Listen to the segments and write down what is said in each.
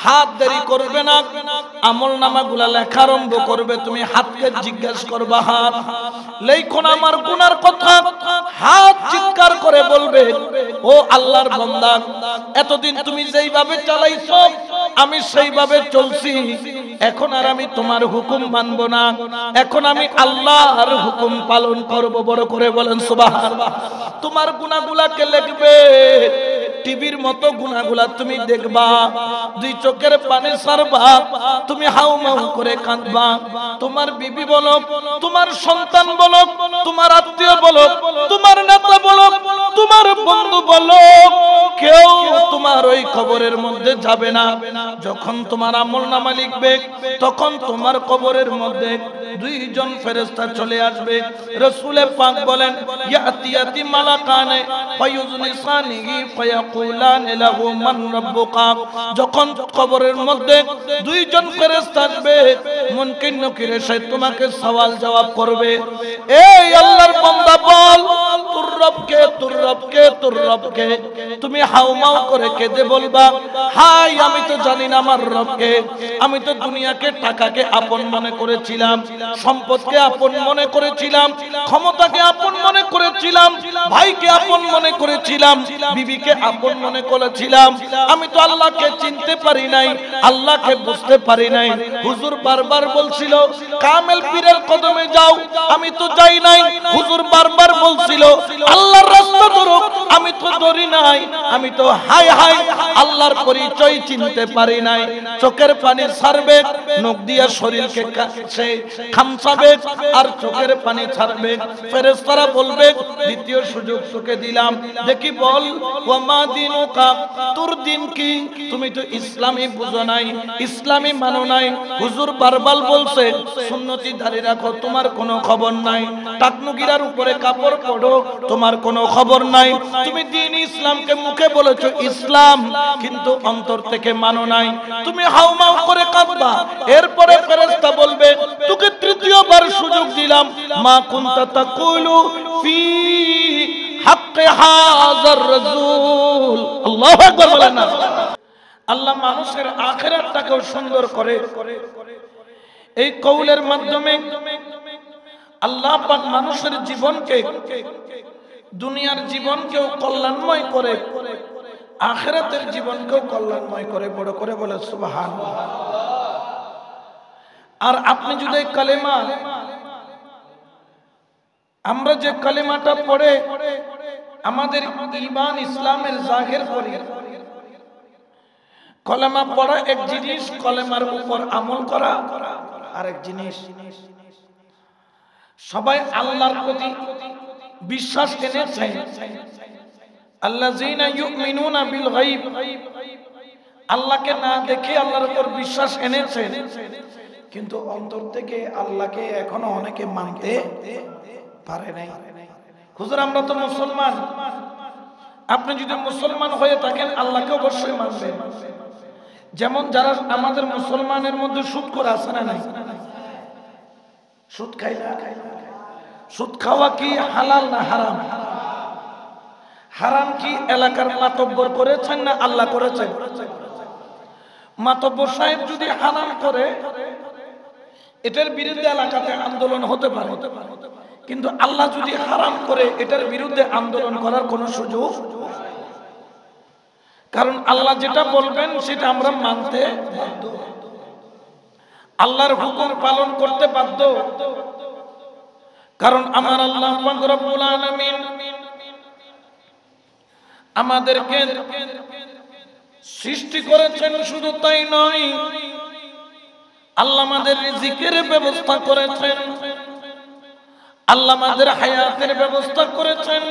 হাত দেরি করবে না, আমলনামাগুলো লেখা আরম্ভ করবে। তুমি হাতকে জিজ্ঞাসা করবা, হাত লেখো না আমার গুনার কথা। হাত চিৎকার করে বলবে, ও আল্লাহর বান্দা, এতদিন তুমি যেইভাবে চালাইছো আমি সেইভাবে চলছি, এখন আর আমি তোমার হুকুম মানব না, এখন আমি আল্লাহর হুকুম পালন করব। বড় করে বলেন সুবহানাল্লাহ। তোমার গুনাহগুলোকে লিখবে, টিভির মতো গুনাহগুলা তুমি দেখবা, দুই চোখের পানি ছাড়বা, তুমি হাউমাউ করে কাঁদবা। তোমার বিবি বলো, তোমার সন্তান বলো, তোমার আত্মীয় বলো, তোমার নেতা বলো, তোমার বন্ধু বলো, কেউ তোমার ওই কবরের মধ্যে যাবে না। যখন তোমার আমলনামা লিখবে তখন তোমার কবরের মধ্যে দুইজন ফেরেশতা চলে আসবে। রাসূল পাক বলেন, ইয়াতিয়াতি মালাকানে ফায়ুজলিসানিহি ফায়াকুলান লাহু মান রাব্বুকা। যখন কবরের মধ্যে দুইজন ফেরেশতা আসবে, মুনকির নকির এসে তোমাকে সওয়াল জবাব করবে। এই আল্লাহর বান্দা বল, তোর রবকে, তোর রবকে, তোর রবকে। তুমি হাউমাউ করে কেঁদে বলবা, হাই আমি তো জানি না আমার রবকে। আমি তো দুনিয়াকে, টাকাকে আপন মনে করেছিলাম, সম্পদকে আপন মনে করেছিলাম, ক্ষমতাকে আপন মনে করেছিলাম, ভাইকে আপন মনে করেছিলাম, বিবিকে আপন মনে করেছিলাম। আমি তো আল্লাহকে চিনতে পারি নাই, আল্লাহকে বুঝতে পারি নাই। হুজুর বারবার বলছিল কামেল পীরের কদমে যাও, আমি তো যাই নাই। হুজুর বারবার বলছিল আল্লাহর রাস্তা ধরো, আমি তো ধরি নাই। আমি তো হাই হাই আল্লাহর পরিচয় চিনতে পারি নাই। চোখের পানি ছাড়বে, নখ দিয়া শরীরকে কাছে খামচাবে আর চোখের পানি ছাড়বে। ফেরেশতারা বলবে, দ্বিতীয় সুযোগ তোকে দিলাম, দেখি বল ওয়ামা দিনুকা, তোর দিন কি? তুমি তো ইসলামই বুঝো নাই, ইসলামই মানো নাই। হুজুর বারবার বলছে সুন্নতি দাঁড়িয়ে রাখো, তোমার কোনো খবর নাই। টাকনুগিরার উপরে কাপড় পরো, তোমার কোনো খবর নাই। তুমি দিন ইসলামকে মুখে বলেছো ইসলাম, কিন্তু অন্তর থেকে মানো নাই। তুমি হাউমাউ করে কাঁদবা। এরপরে ফেরেশতা বলবে, তোকে তৃতীয়বার সুযোগ দিলাম, মা কুনতা তাকুলু ফি হাক্কি হাযার রাসূল। আল্লাহু আকবার বলেন না। আল্লাহ মানুষের আখিরাতটাকেও সুন্দর করে এই কওলের মাধ্যমে। আল্লাহ পাক মানুষের জীবনকে, দুনিয়ার জীবনকেও কল্যাণময় করে, আখিরাতের জীবনকেও কল্যাণময় করে। বড় করে বলে সুবহানাল্লাহ। আর আপনি যদি কালেমা, আমরা যে কালেমাটা পড়ে আমাদের ঈমান ইসলামের জাহির করি, কলেমা পড়া এক জিনিস, কলেমার উপর আমল করা আরেক জিনিস। সবাই আল্লাহর প্রতি বিশ্বাস এনেছে, আল্লাযীনা ইউমিনুনা বিল গায়ব, আল্লাহকে না দেখে আল্লাহর উপর বিশ্বাস এনেছে, কিন্তু অন্তর থেকে আল্লাহকে এখনো অনেকে মানতে পারে নাই। হুজুর আমরা তো মুসলমান। আপনি যদি মুসলমান হয়ে থাকেন আল্লাহকে অবশ্যই মানবেন। যেমন যারা আমাদের মুসলমানের মধ্যে সুদখোর আছে না নাই? সুদ খাই না? সুদ খাওয়া কি হালাল না হারাম? হারাম কি এলাকার মাতব্বর করেছেন না আল্লাহ করেছেন? মাতব্বর সাহেব যদি হারাম করে, এটার বিরুদ্ধে এলাকাতে আন্দোলন হতে পারে, কিন্তু আল্লাহ যদি হারাম করে, এটার বিরুদ্ধে আন্দোলন করার কোনো সুযোগ। কারণ আল্লাহ যেটা বলবেন সেটা আমরা মানতে বাধ্য, আল্লাহর হুকুম পালন করতে বাধ্য। কারণ আমার আল্লাহ পাক রব্বুল আলামিন আমাদেরকে সৃষ্টি করেছেন, শুধু তাই নয়, আল্লাহ আমাদের রিজিকের ব্যবস্থা করেছেন, আল্লাহ আমাদের হায়াতের ব্যবস্থা করেছেন,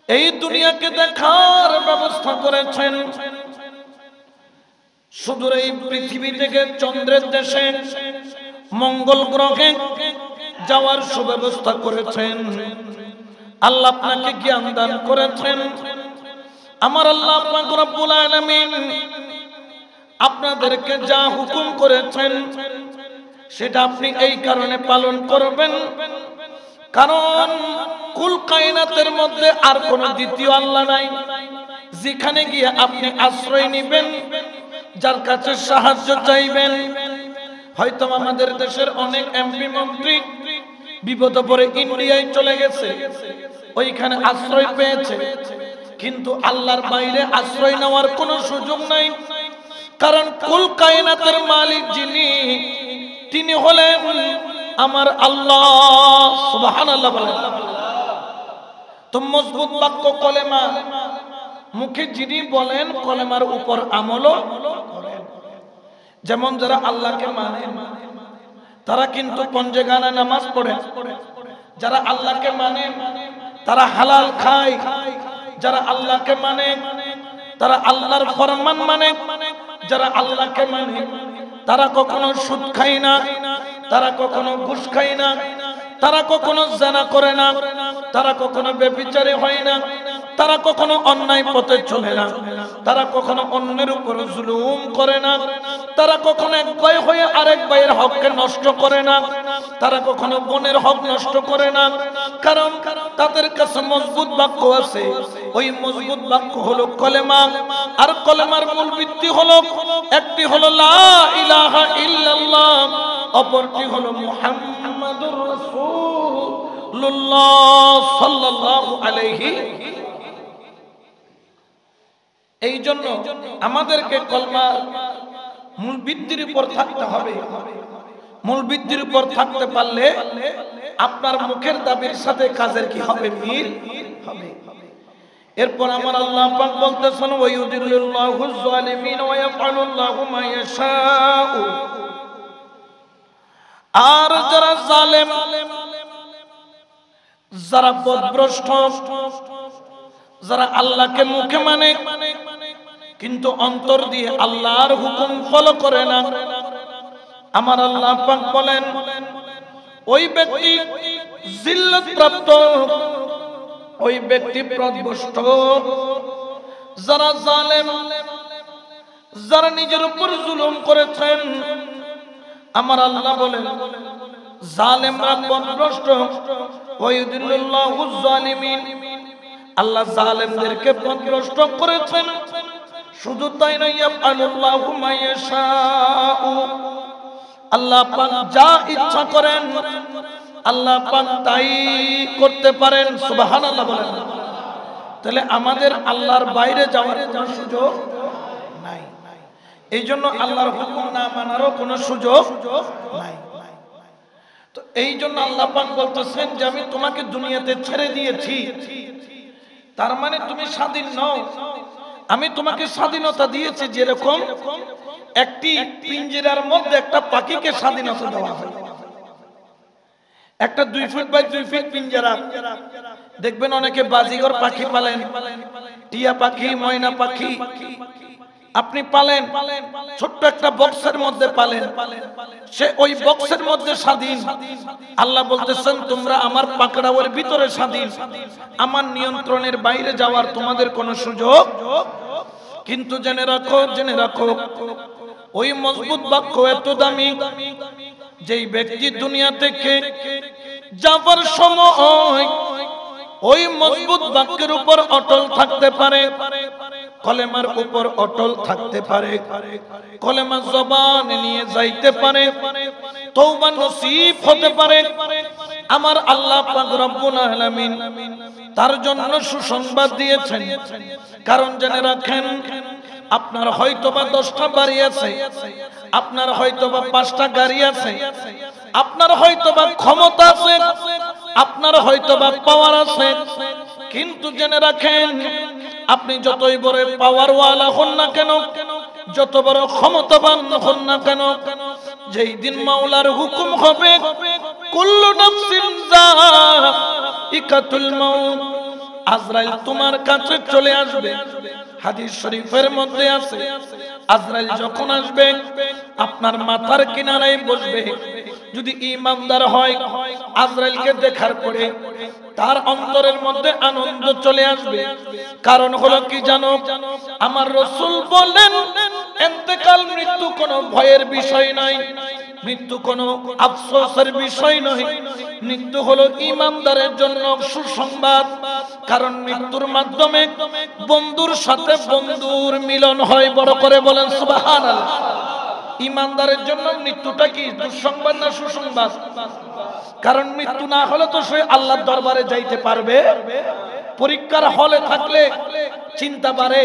এই দুনিয়াকে দেখার ব্যবস্থা করেছেন। শুধু এই পৃথিবী থেকে চন্দ্রের দেশে, মঙ্গল গ্রহে যাওয়ার সুব্যবস্থা করেছেন। আল্লাহ আপনাকে জ্ঞান দান করেছেন। আমার আল্লাহ পাক রব্বুল আলামিন আপনাদেরকে যা হুকুম করেছেন সেটা আপনি এই কারণে পালন করবেন, কারণ কুল কায়নাতের মধ্যে আর কোনো দ্বিতীয় আল্লাহ নাই, যেখানে গিয়ে আপনি আশ্রয় নেবেন যার কাছে সাহায্য চাইবেন। হয়তো আমাদের দেশের অনেক এমপি মন্ত্রী বিপদে পড়ে ইন্ডিয়ায় চলে গেছে, ওইখানে আশ্রয় পেয়েছে, কিন্তু আল্লাহর বাইরে আশ্রয় নেওয়ার কোনো সুযোগ নাই। কারণ কুল কায়নাতের মালিক যিনি, তিনি হলেন আমার আল্লাহ। সুবহানাল্লাহ বলেন। তো মজবুত বাক্য কলেমা মুখে যিনি বলেন, কলেমার উপর আমলও করেন। যেমন যারা আল্লাহকে মানে তারা কিন্তু পঞ্জেগানা নামাজ পড়ে, যারা আল্লাহকে মানে তারা হালাল খায়, যারা আল্লাহকে মানে তারা আল্লাহর ফরমান মানে, যারা আল্লাহকে মানে তারা কখনো সুদ খায় না, তারা কখনো ঘুষ খায় না, তারা কখনো জিনা করে না, তারা কখনো ব্যভিচারী হয় না, তারা কখনো অন্যায় পথে চলে না, তারা কখনো অন্যের উপর জুলুম করে না, তারা কখনো এক ভাই হয়ে আরেক ভাইয়ের হককে নষ্ট করে না, তারা কখনো বোনের হক নষ্ট করে না। কারণ তাদের কাছে মজবুত বাক্য আছে। ওই মজবুত বাক্য হলো কলেমা। আর কলেমার মূল ভিত্তি হলো, একটি হলো লা ইলাহা ইল্লাল্লাহ, অপরটি হলো মুহাম্মাদুর রাসূলুল্লাহ সাল্লাল্লাহু আলাইহি। এই জন্য আমাদেরকে কলমার মূল ভিত্তির উপর থাকতে হবে। মূল ভিত্তির উপর থাকতে পারলে আপনার মুখের দাবির সাথে কাজের কি হবে? মিল হবে। এরপর আমার আল্লাহ পাক বলতেছেন, ওয়ায়ুদিল্লুল্লাহু যালিমিন ওয়া ইয়াফআলুল্লাহু মা ইয়াশাউ। আর যারা জালেম, যারা পথভ্রষ্ট, যারা আল্লাহকে মুখে মানে কিন্তু অন্তর দিয়ে আল্লাহর হুকুম ফলো করে না, আমার আল্লাহ পাক বলেন ওই ব্যক্তি জিল্লত প্রাপ্ত, ওই ব্যক্তি পথভ্রষ্ট। যারা জালেম, যারা নিজের উপর জুলুম করেছেন, আমার আল্লাহ বলেন জালেমরা পথভ্রষ্ট। ওয়ায়ুদিল্লুল্লাহু যালিমিন, আল্লাহ জালেমদেরকে পথভ্রষ্ট করেছেন। শুধু তাই নয়, ইয়াফআলুল্লাহু মা ইয়াশাউ, আল্লাহ পাক যা ইচ্ছা করেন আল্লাহ পাক তাই করতে পারেন। সুবহানাল্লাহ বলেন। তাহলে আমাদের আল্লাহর বাইরে যাওয়ার কোনো সুযোগ নাই। এই জন্য আল্লাহর হুকুম না মানারও কোনো সুযোগ নাই। তো এই জন্য আল্লাহ পাক বলতেছেন যে আমি তোমাকে দুনিয়াতে ছেড়ে দিয়েছি, তার মানে তুমি স্বাধীন নও। আমি তোমাকে স্বাধীনতা দিয়েছি, যেরকম একটি পিঞ্জরার মধ্যে একটা পাখিকে স্বাধীনতা দেওয়া হয়। একটা 2 ফুট বাই 2 ফিট পিঞ্জরা, দেখবেন অনেকে বাজিগর পাখি পালেন, টিয়া পাখি, ময়না পাখি আপনি পালেন, ছোট্ট একটা বক্সের মধ্যে পালেন, সে ওই বক্সের মধ্যে স্বাধীন। আল্লাহ বলতেছেন তোমরা আমার পাকড়াওয়ের ভিতরে স্বাধীন, আমার নিয়ন্ত্রণের বাইরে যাওয়ার তোমাদের কোনো সুযোগ। কিন্তু জেনে রাখো, জেনে রাখো, ওই মজবুত বাক্য এত দামি, যেই ব্যক্তি দুনিয়া থেকে যাবার সময় ওই মজবুত বাক্যের উপর অটল থাকতে পারে, কলেমার উপর অটল থাকতে পারে, কলেমা জবানে নিয়ে যাইতে পারে, তওবা নসিব হতে পারে, আমার আল্লাহ পাক রব্বুল আলামিন তার জন্য সুসংবাদ দিয়েছেন। কারণ জেনে রাখেন, আপনার হয়তোবা 10টা বাড়ি আছে, আপনার হয়তোবা 5টা গাড়ি আছে, আপনার হয়তোবা ক্ষমতা আছে, আপনার হয়তোবা পাওয়ার আছে, কিন্তু জেনে রাখেন আপনি যতই বড় পাওয়ারওয়ালা হন না কেন, যত বড় ক্ষমতাবান হন না কেন, যেই দিন মাওলার হুকুম হবে কুল্লু নাফসিন যায়িকাতুল মাউত, আজরাইল তোমার কাছে চলে আসবে। হাদিস শরীফের মধ্যে আছে, আজরাইল যখন আসবে আপনার মাথার কিনারায় বসবে। যদি ঈমানদার হয়, আজরাইলকে দেখার পরে তার অন্তরের মধ্যে আনন্দ চলে আসবে। কারণ হলো কি জানো, আমার রাসূল বলেন ইন্তেকাল মৃত্যু কোনো ভয়ের বিষয় নাই। মৃত্যু কোনো আফসোসের বিষয় নয়, মৃত্যু হলো ঈমানদারের জন্য সুসংবাদ। কারণ মৃত্যুর মাধ্যমে বন্ধুর সাথে বন্ধুর মিলন হয়। বড় করে বলেন সুবহানাল্লাহ। ঈমানদারের জন্য মৃত্যুটা কি দুঃসংবাদ না সুসংবাদ? কারণ মৃত্যু না হলে তো সে আল্লাহর দরবারে যাইতে পারবে। পরীক্ষার হলে থাকলে চিন্তা বাড়ে।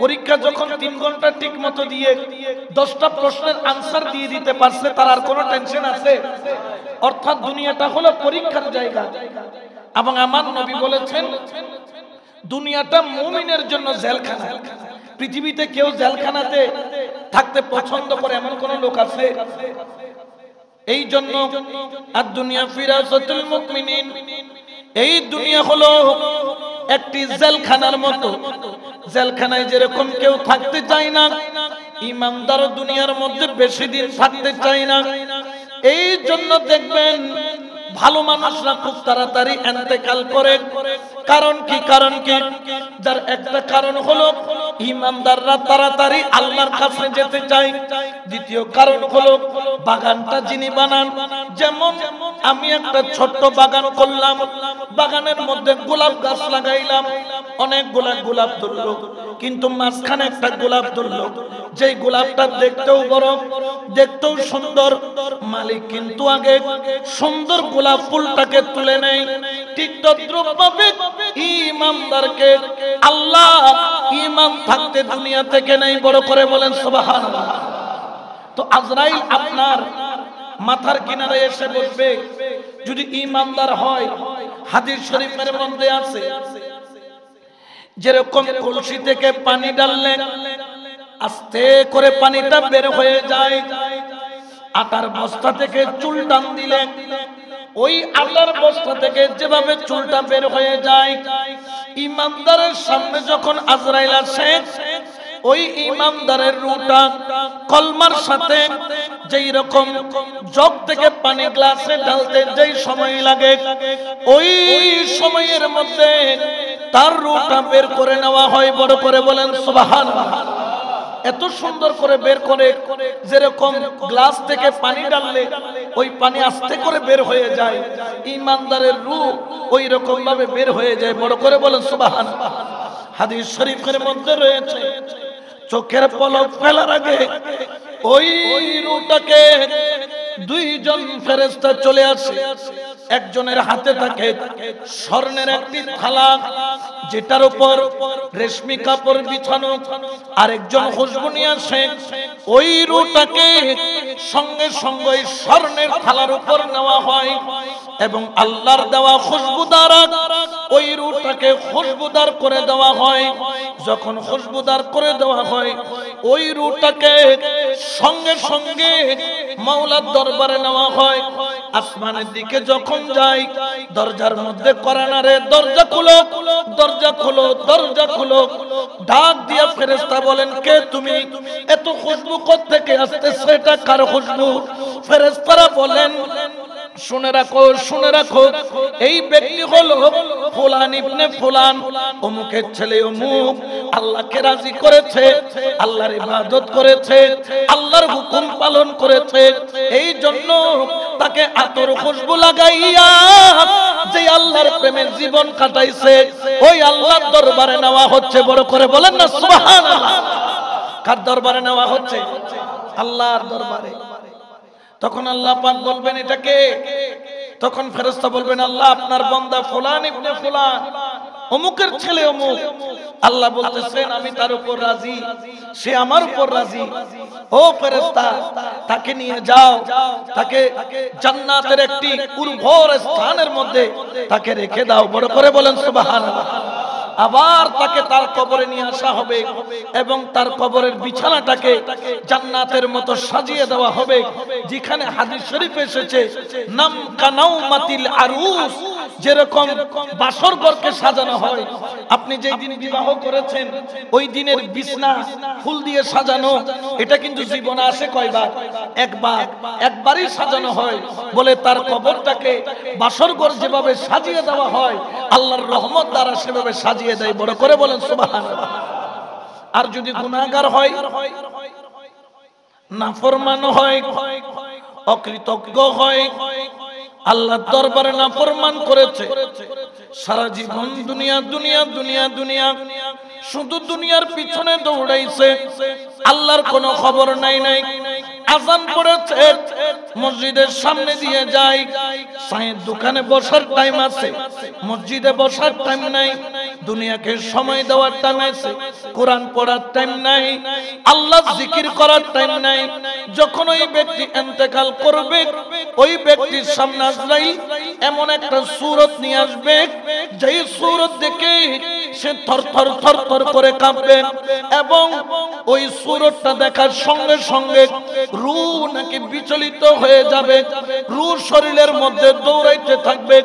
পরীক্ষা যখন 3 ঘন্টা ঠিক মতো দিয়ে 10টা প্রশ্নের আনসার দিয়ে দিতে পারছে, তার আর কোনো টেনশন আছে? অর্থাৎ দুনিয়াটা হলো পরীক্ষার জায়গা। এবং আমার নবী বলেছেন দুনিয়াটা মুমিনের জন্য জেলখানা। পৃথিবীতে কেউ জেলখানাতে থাকতে পছন্দ করে এমন কোন লোক আছে? এই জন্য আর দুনিয়া ফিরাসাতুল মুমিনিন, এই দুনিয়া হলো একটি জেলখানার মতো। জেলখানায় যেরকম কেউ থাকতে চায় না, ঈমানদার দুনিয়ার মধ্যে বেশি দিন থাকতে চায় না। এই জন্য দেখবেন ভালো মানুষরা খুব তাড়াতাড়ি ইন্তেকাল করে। কারণ কি? যার একটা কারণ হলো ঈমানদাররা তাড়াতাড়ি আল্লাহর কাছে যেতে চায়। দ্বিতীয় কারণ হলো বাগানটা যিনি বানান, যেমন আমি একটা ছোট্ট বাগান করলাম, বাগানের মধ্যে গোলাপ গাছ লাগাইলাম, অনেকগুলা গোলাপ ধরলো, কিন্তু মাঝখানে একটা গোলাপ ধরলো, যেই গোলাপটা দেখতেও বড়, দেখতেও সুন্দর, মালিক কিন্তু আগে সুন্দর গোলাপ ফুলটাকে তুলে নেয়। ঠিক তদ্রূপভাবে ঈমানদারকে আল্লাহ ঈমান থাকতে দুনিয়া থেকে নেই। বড় করে বলেন সুবহানাল্লাহ। তো আজরাইল আপনার মাথার কিনারে এসে বসবে যদি ঈমানদার হয়। হাদিস শরীফের মধ্যে আছে যেরকম কলসি থেকে পানি ডাললে আস্তে করে পানিটা বের হয়ে যায়, আটার বস্তা থেকে চুল টান দিলে ওই আটার বস্তা থেকে যেভাবে চুলটা বের হয়ে যায়, ঈমানদারের সামনে যখন আজরাইল আসে, ওই ঈমানদারের রূহটা কলমার সাথে যেই রকম জগ থেকে পানি গ্লাসে ঢালতে যেই সময় লাগে, ওই সময়ের মধ্যে তার রূহটা বের করে নেওয়া হয়। বড় করে বলেন সুবহানাল্লাহ। এত সুন্দর করে বের করে, যেরকম গ্লাস থেকে পানি ডাললে ওই পানি আস্তে করে বের হয়ে যায়, ঈমানদারের রূহ ওই রকম ভাবে বের হয়ে যায়। বড় করে বলেন সুবহানাল্লাহ। হাদিস শরীফের মধ্যে রয়েছে চোখের পলক ফেলার আগে ওই রূহটাকে 2 জন ফেরেশতা চলে আসে। একজনের হাতে থাকে স্বর্ণের একটি থালা, যেটার উপর রেশমি কাপড় বিছানো, আরেকজন খুশবু নিয়ে আসে। ওই রূহটাকে সঙ্গে সঙ্গে স্বর্ণের থালার উপর নেওয়া হয় এবং আল্লাহর দেওয়া খুশবু দ্বারা ওই রূহটাকে খুশবুদার করে দেওয়া হয়। যখন খুশবুদার করে দেওয়া হয়, ওই রূহটাকে সঙ্গে সঙ্গে মাওলার দরবারে নেওয়া হয়। আসমানের দিকে যখন যায়, দরজার মধ্যে করানারে দরজা খুলো, দরজা খুলো, দরজা খুলো, ডাক দিয়া ফেরেশতা বলেন, কে তুমি? এত খুশবু কোত্থেকে আসতেছে? এটা কার খুশবু? ফেরেশতারা বলেন, শুনে রাখো, শুনে রাখো, এই ব্যক্তি হলো ফুলান ইবনে ফুলান, অমুকের ছেলে অমুক, আল্লাহকে রাজি করেছে, আল্লাহর ইবাদত করেছে, আল্লাহর হুকুম পালন করেছে, এই জন্য তাকে আতর খুশবু লাগাইয়া যে আল্লাহর প্রেমে জীবন কাটাইছে, ওই আল্লাহর দরবারে নেওয়া হচ্ছে। বড় করে বলেন না সুবহানাল্লাহ। কার দরবারে নেওয়া হচ্ছে? আল্লাহর দরবারে। তখন আল্লাহ পাক বলবেন, এটাকে? তখন ফেরেশতা বলবেন, আল্লাহ আপনার বান্দা ফুলান ইবনে ফুলান, অমুকের ছেলে অমুক। আল্লাহ বলতেছেন, আমি তার উপর রাজি, সে আমার উপর রাজি। ও ফেরেশতা, তাকে নিয়ে যাও, তাকে জান্নাতের একটি উর্বর স্থানের মধ্যে তাকে রেখে দাও। বড় করে বলেন সুবহানাল্লাহ। আবার তাকে তার কবরে নিয়ে আসা হবে এবং তার কবরের বিছানাটাকে জান্নাতের মতো সাজিয়ে দেওয়া হবে, যেখানে হাদিস শরীফে এসেছে নাম কানাউমাতিল আরুস, যেরকম বাসর ঘরকে সাজানো হয়। আপনি যেই দিন বিবাহ করেছেন ওই দিনের বিছনা ফুল দিয়ে সাজানো, এটা কিন্তু জীবনে আসে কয়বার? একবার। একবারই সাজানো হয় বলে তার কবরটাকে বাসর ঘর যেভাবে সাজিয়ে দেওয়া হয়, আল্লাহর রহমত দ্বারা সেভাবে সাজিয়ে দেয়। বড় করে বলেন সুবহানাল্লাহ। আর যদি গুনাহগার হয়, নাফরমান হয়, অকৃতজ্ঞ হয়, আল্লাহর দরবারে নাফরমান করেছে, সারা জীবন দুনিয়া দুনিয়া দুনিয়া দুনিয়া শুধু দুনিয়ার পিছনে দৌড়াইছে, আল্লাহর কোনো খবর নাই। আজান পড়েছে, মসজিদের সামনে দিয়ে যায়, চায়ের দোকানে বসার টাইম আছে, মসজিদে বসার টাইম নাই, দুনিয়াকে সময় দেওয়ার টাইম আছে, কোরআন পড়ার টাইম নাই, আল্লাহ জিকির করার টাইম নাই। যখন ওই ব্যক্তি ইন্তেকাল করবে, ওই ব্যক্তির সামনে আজরাইল এমন একটা সূরত নিয়ে আসবে, যেই সূরত দেখে সে থরথর থরথর করে কাঁপবে, এবং ওই সূরতটা দেখার সঙ্গে সঙ্গে রূহ নাকি বিচলিত হয়ে যাবে, রূহ শরীরের মধ্যে দৌড়াইতে থাকবে,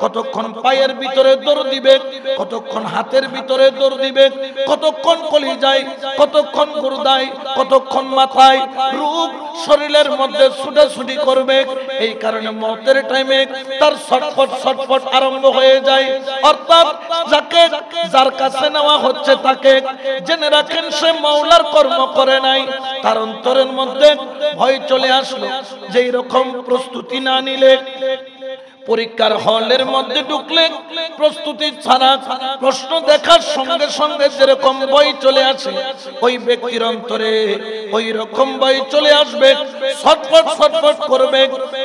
কতক্ষণ পায়ের ভিতরে দৌড় দিবে, কতক্ষণ হাতের ভিতরে দৌড় দিবে, কতক্ষণ কলিজায়, কতক্ষণ গুরদায়, কতক্ষণ মাথায়, রূহ শরীরের মধ্যে ছুটাছুটি করবে। এই কারণে মওতের টাইমে তার ছটফট ছটফট আরম্ভ হয়ে যায়। অর্থাৎ যার কাছে নেওয়া হচ্ছে তাকে জেনে রাখেন সে মাওলার কর্ম করে নাই, তার অন্তরের মধ্যে ভয় চলে আসলো। যেই রকম প্রস্তুতি না নিলে, পরীক্ষার হলের মধ্যে ঢুকলে প্রস্তুতি ছাড়া প্রশ্ন দেখার সঙ্গে সঙ্গে যেরকম ভয় চলে আসে, ওই ব্যক্তির অন্তরে ওই রকম ভয় চলে আসবে, ছটফট ছটফট করবে।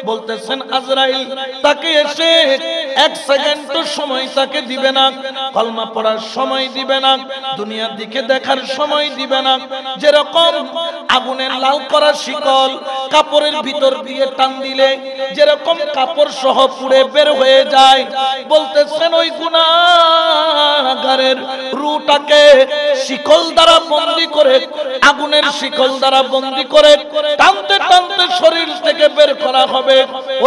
বলতেছেন আজরাইল তাকে এসে এক সেকেন্ড সময় তাকে দিবে না, কলমা পড়ার সময় দিবে না, দুনিয়ার দিকে দেখার সময় দিবে না। যেরকম আগুনের লাল করা শিকল কাপড়ের ভিতর দিয়ে টান দিলে যেরকম কাপড় সহ পুড়ে বের হয়ে যায়, বলতেছেন ওই গুনাহগারের রূহটাকে শিকল দ্বারা বন্দী করে, আগুনের শিকল দ্বারা বন্দী করে টানতে টানতে শরীর থেকে বের করা হবে।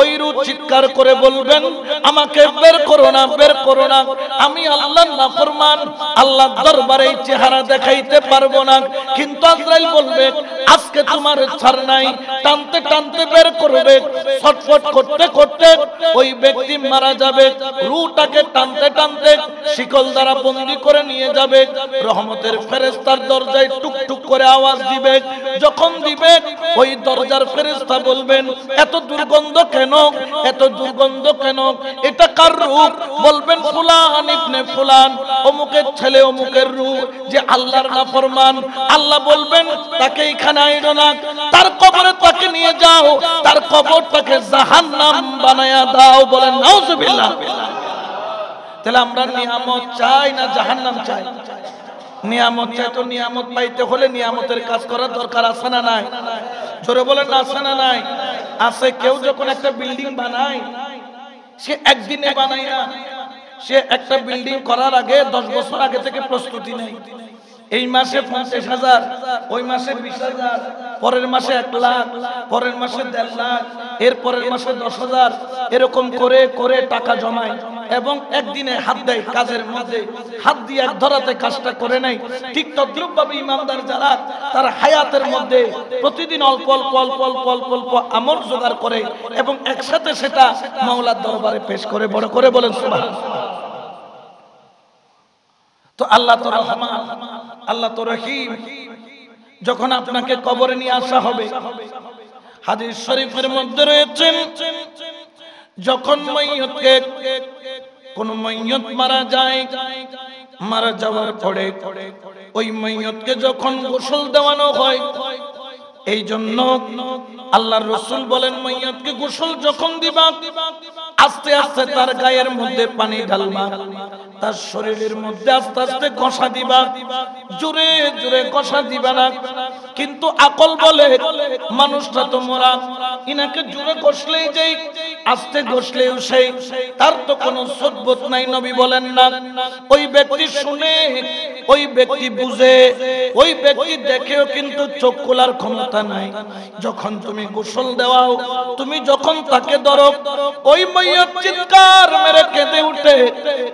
ওই রূহ চিৎকার করে বলবেন, আমাকে বের করো না, বের করো না, আমি আল্লাহর নাফরমান, আল্লাহর দরবারে এই চেহারা দেখাইতে পারবো না। কিন্তু আজরাইল বলবে, আজকে তোমার ছাড় নাই, টানতে টানতে বের করবে, ছটফট করতে করতে ওই ব্যক্তি মারা যাবে, রূহটাকে টানতে টানতে শিকল দ্বারা বন্দী করে নিয়ে যাবে। রহমতের ফেরেশতার দরজায় টুকটুক করে আওয়াজ দিবে, যখন দিবে ওই দরজার ফেরেশতা বলবেন, এত দুর্গন্ধ কেন, এত দুর্গন্ধ কেন, এটা কার রূহ? বলবেন ফুলান ইবনে ফুলান, অমুকের ছেলে, অমুকের রূহ, যে আল্লাহর নাফরমান। আল্লাহ বলবেন, তাকে এখানে আইনো না, তার কবরে তাকে নিয়ে যাও, তার কবরটাকে জাহান্নাম বানায়া দাও। বলেন নাউজুবিল্লাহ। তাহলে আমরা নিয়ামত চাই না জাহান্নাম চাই? নিয়ামত চাই, তো নিয়ামত পাইতে হলে নিয়ামতের কাজ করার দরকার আছে না নাই? জোরে বলেন আছে না নাই? আছে। কেউ যখন একটা বিল্ডিং বানায়, সে একদিনে বানায় না, সে একটা বিল্ডিং করার আগে 10 বছর আগে থেকে প্রস্তুতি নেয়। এই মাসে 50,000, ওই মাসে 20,000, পরের মাসে 1 লাখ, পরের মাসে 1.5 লাখ, এর পরের মাসে 10,000, এরকম করে করে টাকা জমায় এবং একদিনে হাত দেয় কাজের মধ্যে, হাত দিয়ে এক ধরাতে কাজটা করে নেয়। ঠিক তদ্রূপ ভাবে ইমানদার যারা, তার হায়াতের মধ্যে প্রতিদিন অল্প অল্প অল্প অল্প অল্প অল্প আমল জোগাড় করে এবং একসাথে সেটা মাওলার দরবারে পেশ করে, বড় করে বলেন সুবহানাল্লাহ। তো আল্লাহ তো রহমান, আল্লাহ তো রহিম। যখন আপনাকে কবরে নিয়ে আসা হবে, হাদিস শরীফের মধ্যে রয়েছে, যখন মাইয়তকে, কোন মাইয়ত মারা যায়, মারা যাওয়ার পরে ওই মাইয়তকে যখন গোসল দেওয়ানো হয়, এই জন্য আল্লাহর রাসূল বলেন, মাইয়তকে গোসল যখন দিবা, আস্তে আস্তে তার গায়ের মধ্যে পানি ঢালবা, তার শরীরের মধ্যে আস্তে আস্তে ঘষা দিবা, জোরে জোরে ঘষা দিবা না। কিন্তু আকল বলে মানুষটা তো মরা, ইনাকে জোরে ঘষলেই যেই, আস্তে ঘষলেও সেই, তার তো কোনো সদবোধ নাই। নবী বলেন না, ওই ব্যক্তি শুনে, ওই ব্যক্তি বুঝে, ওই ব্যক্তি দেখেও কিন্তু চোখ খোলার ক্ষমতা নাই। যখন তুমি গোসল দেওয়াও, তুমি যখন তাকে ধরো, ওই মাইয়ত চিৎকার মেরে কেঁদে উঠে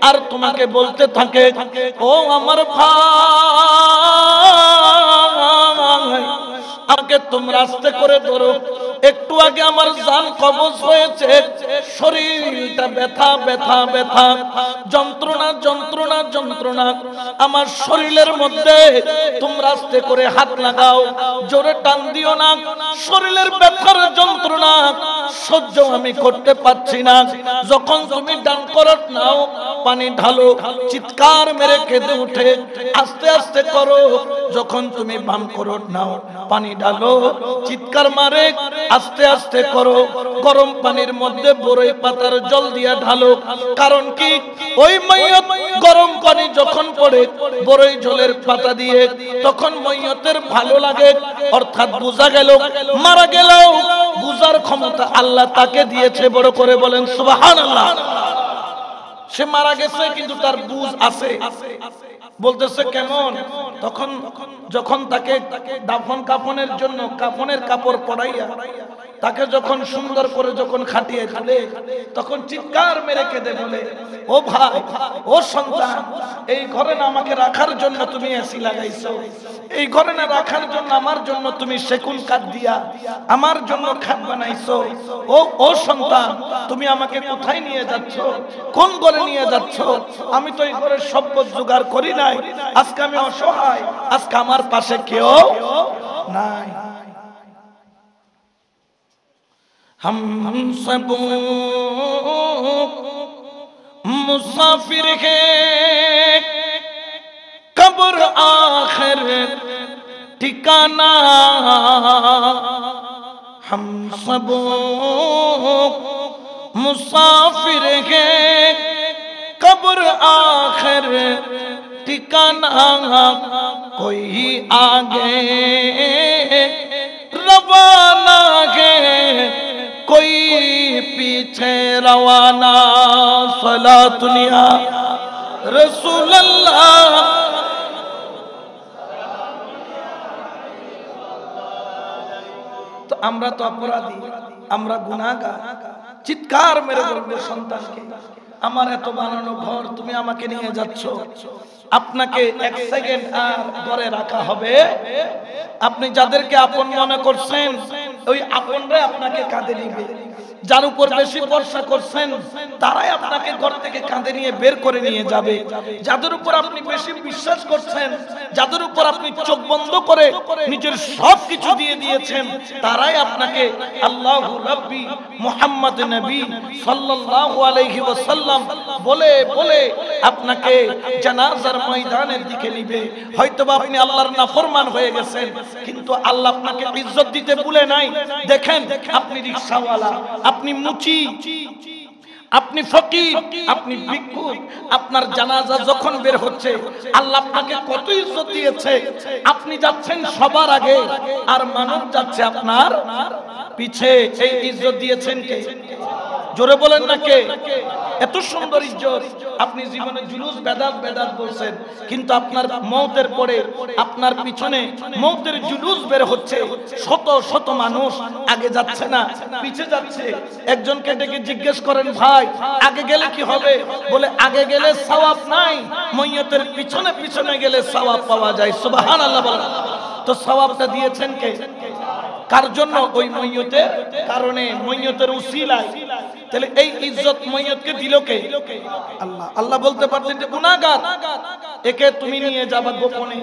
আর তোমাকে বলতে থাকে, ও আমার ভাই, আমাকে তোমরা আস্তে করে ধরো, একটু আগে আমার জান কবজ হয়েছে, শরীরটা ব্যথা ব্যথা ব্যথা, যন্ত্রণা যন্ত্রণা যন্ত্রণা আমার শরীরের মধ্যে। তোমরা আস্তে করে হাত লাগাও, জোরে টান দিও না, শরীরের ব্যথার যন্ত্রণা সহ্য আমি করতে পারছি না। যখন তুমি ডান করত নাও, পানি ঢালো, চিৎকার মেরে কেঁদে উঠে আস্তে আস্তে করো। যখন তুমি বাম করত নাও, পানি ঢালো, চিৎকার মারে আস্তে আস্তে করো। গরম পানির মধ্যে বরই পাতার জল দিয়া ঢালো। কারণ কি, ওই মাইয়ত গরম পানি যখন পড়ে বরই জলের পাতা দিয়ে, তখন মাইয়তের ভালো লাগে। অর্থাৎ বোঝা গেল মারা গেলেও বুঝার ক্ষমতা আল্লাহ তাকে দিয়েছে। বড় করে বলেন সুবহানাল্লাহ। সে মারা গেছে কিন্তু তার বুঝ আছে। বলতেছে কেমন? তখন যখন তাকে দাফন কাফনের জন্য কাফনের কাপড় পরাইয়া তাকে যখন সুন্দর করে যখন খাটিয়ে তুলে, তখন চিৎকার মেরে কেঁদে বলে, ও ভাই, ও সন্তান, এই ঘরে না আমাকে রাখার জন্য তুমি এসি লাগাইছো, এই ঘরে না রাখার জন্য আমার জন্য তুমি সেগুন কাঠ দিয়া আমার জন্য খাট বানাইছো। ও সন্তান, তুমি আমাকে কোথায় নিয়ে যাচ্ছ? কোন ঘরে নিয়ে যাচ্ছ? আমি তো এই ঘরের সম্পদ জোগাড় করি নাই, আজকে আমি অসহায়, আজকে আমার পাশে কেউ নাই। हम सब मुसाफिर हैं, कब्र आखिर ठिकाना। हम सब मुसाफिर हैं, कब्र आखिर ठिकाना। कोई आगे रवाना है, कोई पीछे रवाना। सलातुनिया रसूल अल्लाह। तो আমরা তো অপরাধী, আমরা গুনাহগার। চিৎকার মেরে বলবে সন্তানকে, আমার এত বানানো ঘর তুমি আমাকে নিয়ে যাচ্ছ, আপনাকে এক সেকেন্ড আর ঘরে রাখা হবে? আপনি যাদেরকে আপন মনে করছেন, ওই আপনরাই আপনাকে কাঁধে নিবে। যার উপর বেশি ভরসা করছেন, তারাই আপনাকে ঘর থেকে কাঁধে নিয়ে বের করে নিয়ে যাবে। যাদের উপর আপনি বেশি বিশ্বাস করছেন, যাদের উপর আপনি চোখ বন্ধ করে নিজের সব কিছু দিয়ে দিয়েছেন, তারাই আপনাকে আল্লাহু রাব্বি মুহাম্মদ নবী সাল্লাল্লাহু আলাইহি ওয়াসাল্লাম বলে বলে আপনাকে জানাজার ময়দানের দিকে নিবে। হয়তোবা আপনি আল্লাহর নাফরমান হয়ে গেছেন, কিন্তু আল্লাহ আপনাকে ইজ্জত দিতে ভুলে নাই। দেখেন, আপনি রিকশাওয়ালা, আপনি মুচি, আপনি ফকির, আপনি ভিক্ষুক, আপনার জানাজা যখন বের হচ্ছে আল্লাহ আপনাকে কত ইজ্জত দিয়েছে। আপনি যাচ্ছেন সবার আগে, আর মানব যাচ্ছে আপনার পিছে। এই ইজ্জত দিয়েছেন কে? জোরে বলেন না কে? এত সুন্দর ইজ্জত। আপনি জীবনে জুলুস বেদাত বেদাত বলছেন, কিন্তু আপনার মওতের পরে আপনার পিছনে মওতের জুলুস বের হচ্ছে। শত শত মানুষ আগে যাচ্ছে না, পিছে যাচ্ছে। একজনকে ডেকে জিজ্ঞেস করেন, ভাই আগে গেলে কি হবে? বলে আগে গেলে সওয়াব নাই, ময়্যতের পিছনে পিছনে গেলে সওয়াব পাওয়া যায়। সুবহানাল্লাহ বলেন। তো সওয়াবটা দিয়েছেন কে? কার জন্য? ওই ময়্যতের কারণে, ময়্যতের উসিলায়। তাহলে এই ইজ্জত ময়্যতকে দিল কে? আল্লাহ। আল্লাহ বলতে পারতেন যে গুনাহগার, একে তুমি নিয়ে যাবা গোপনে,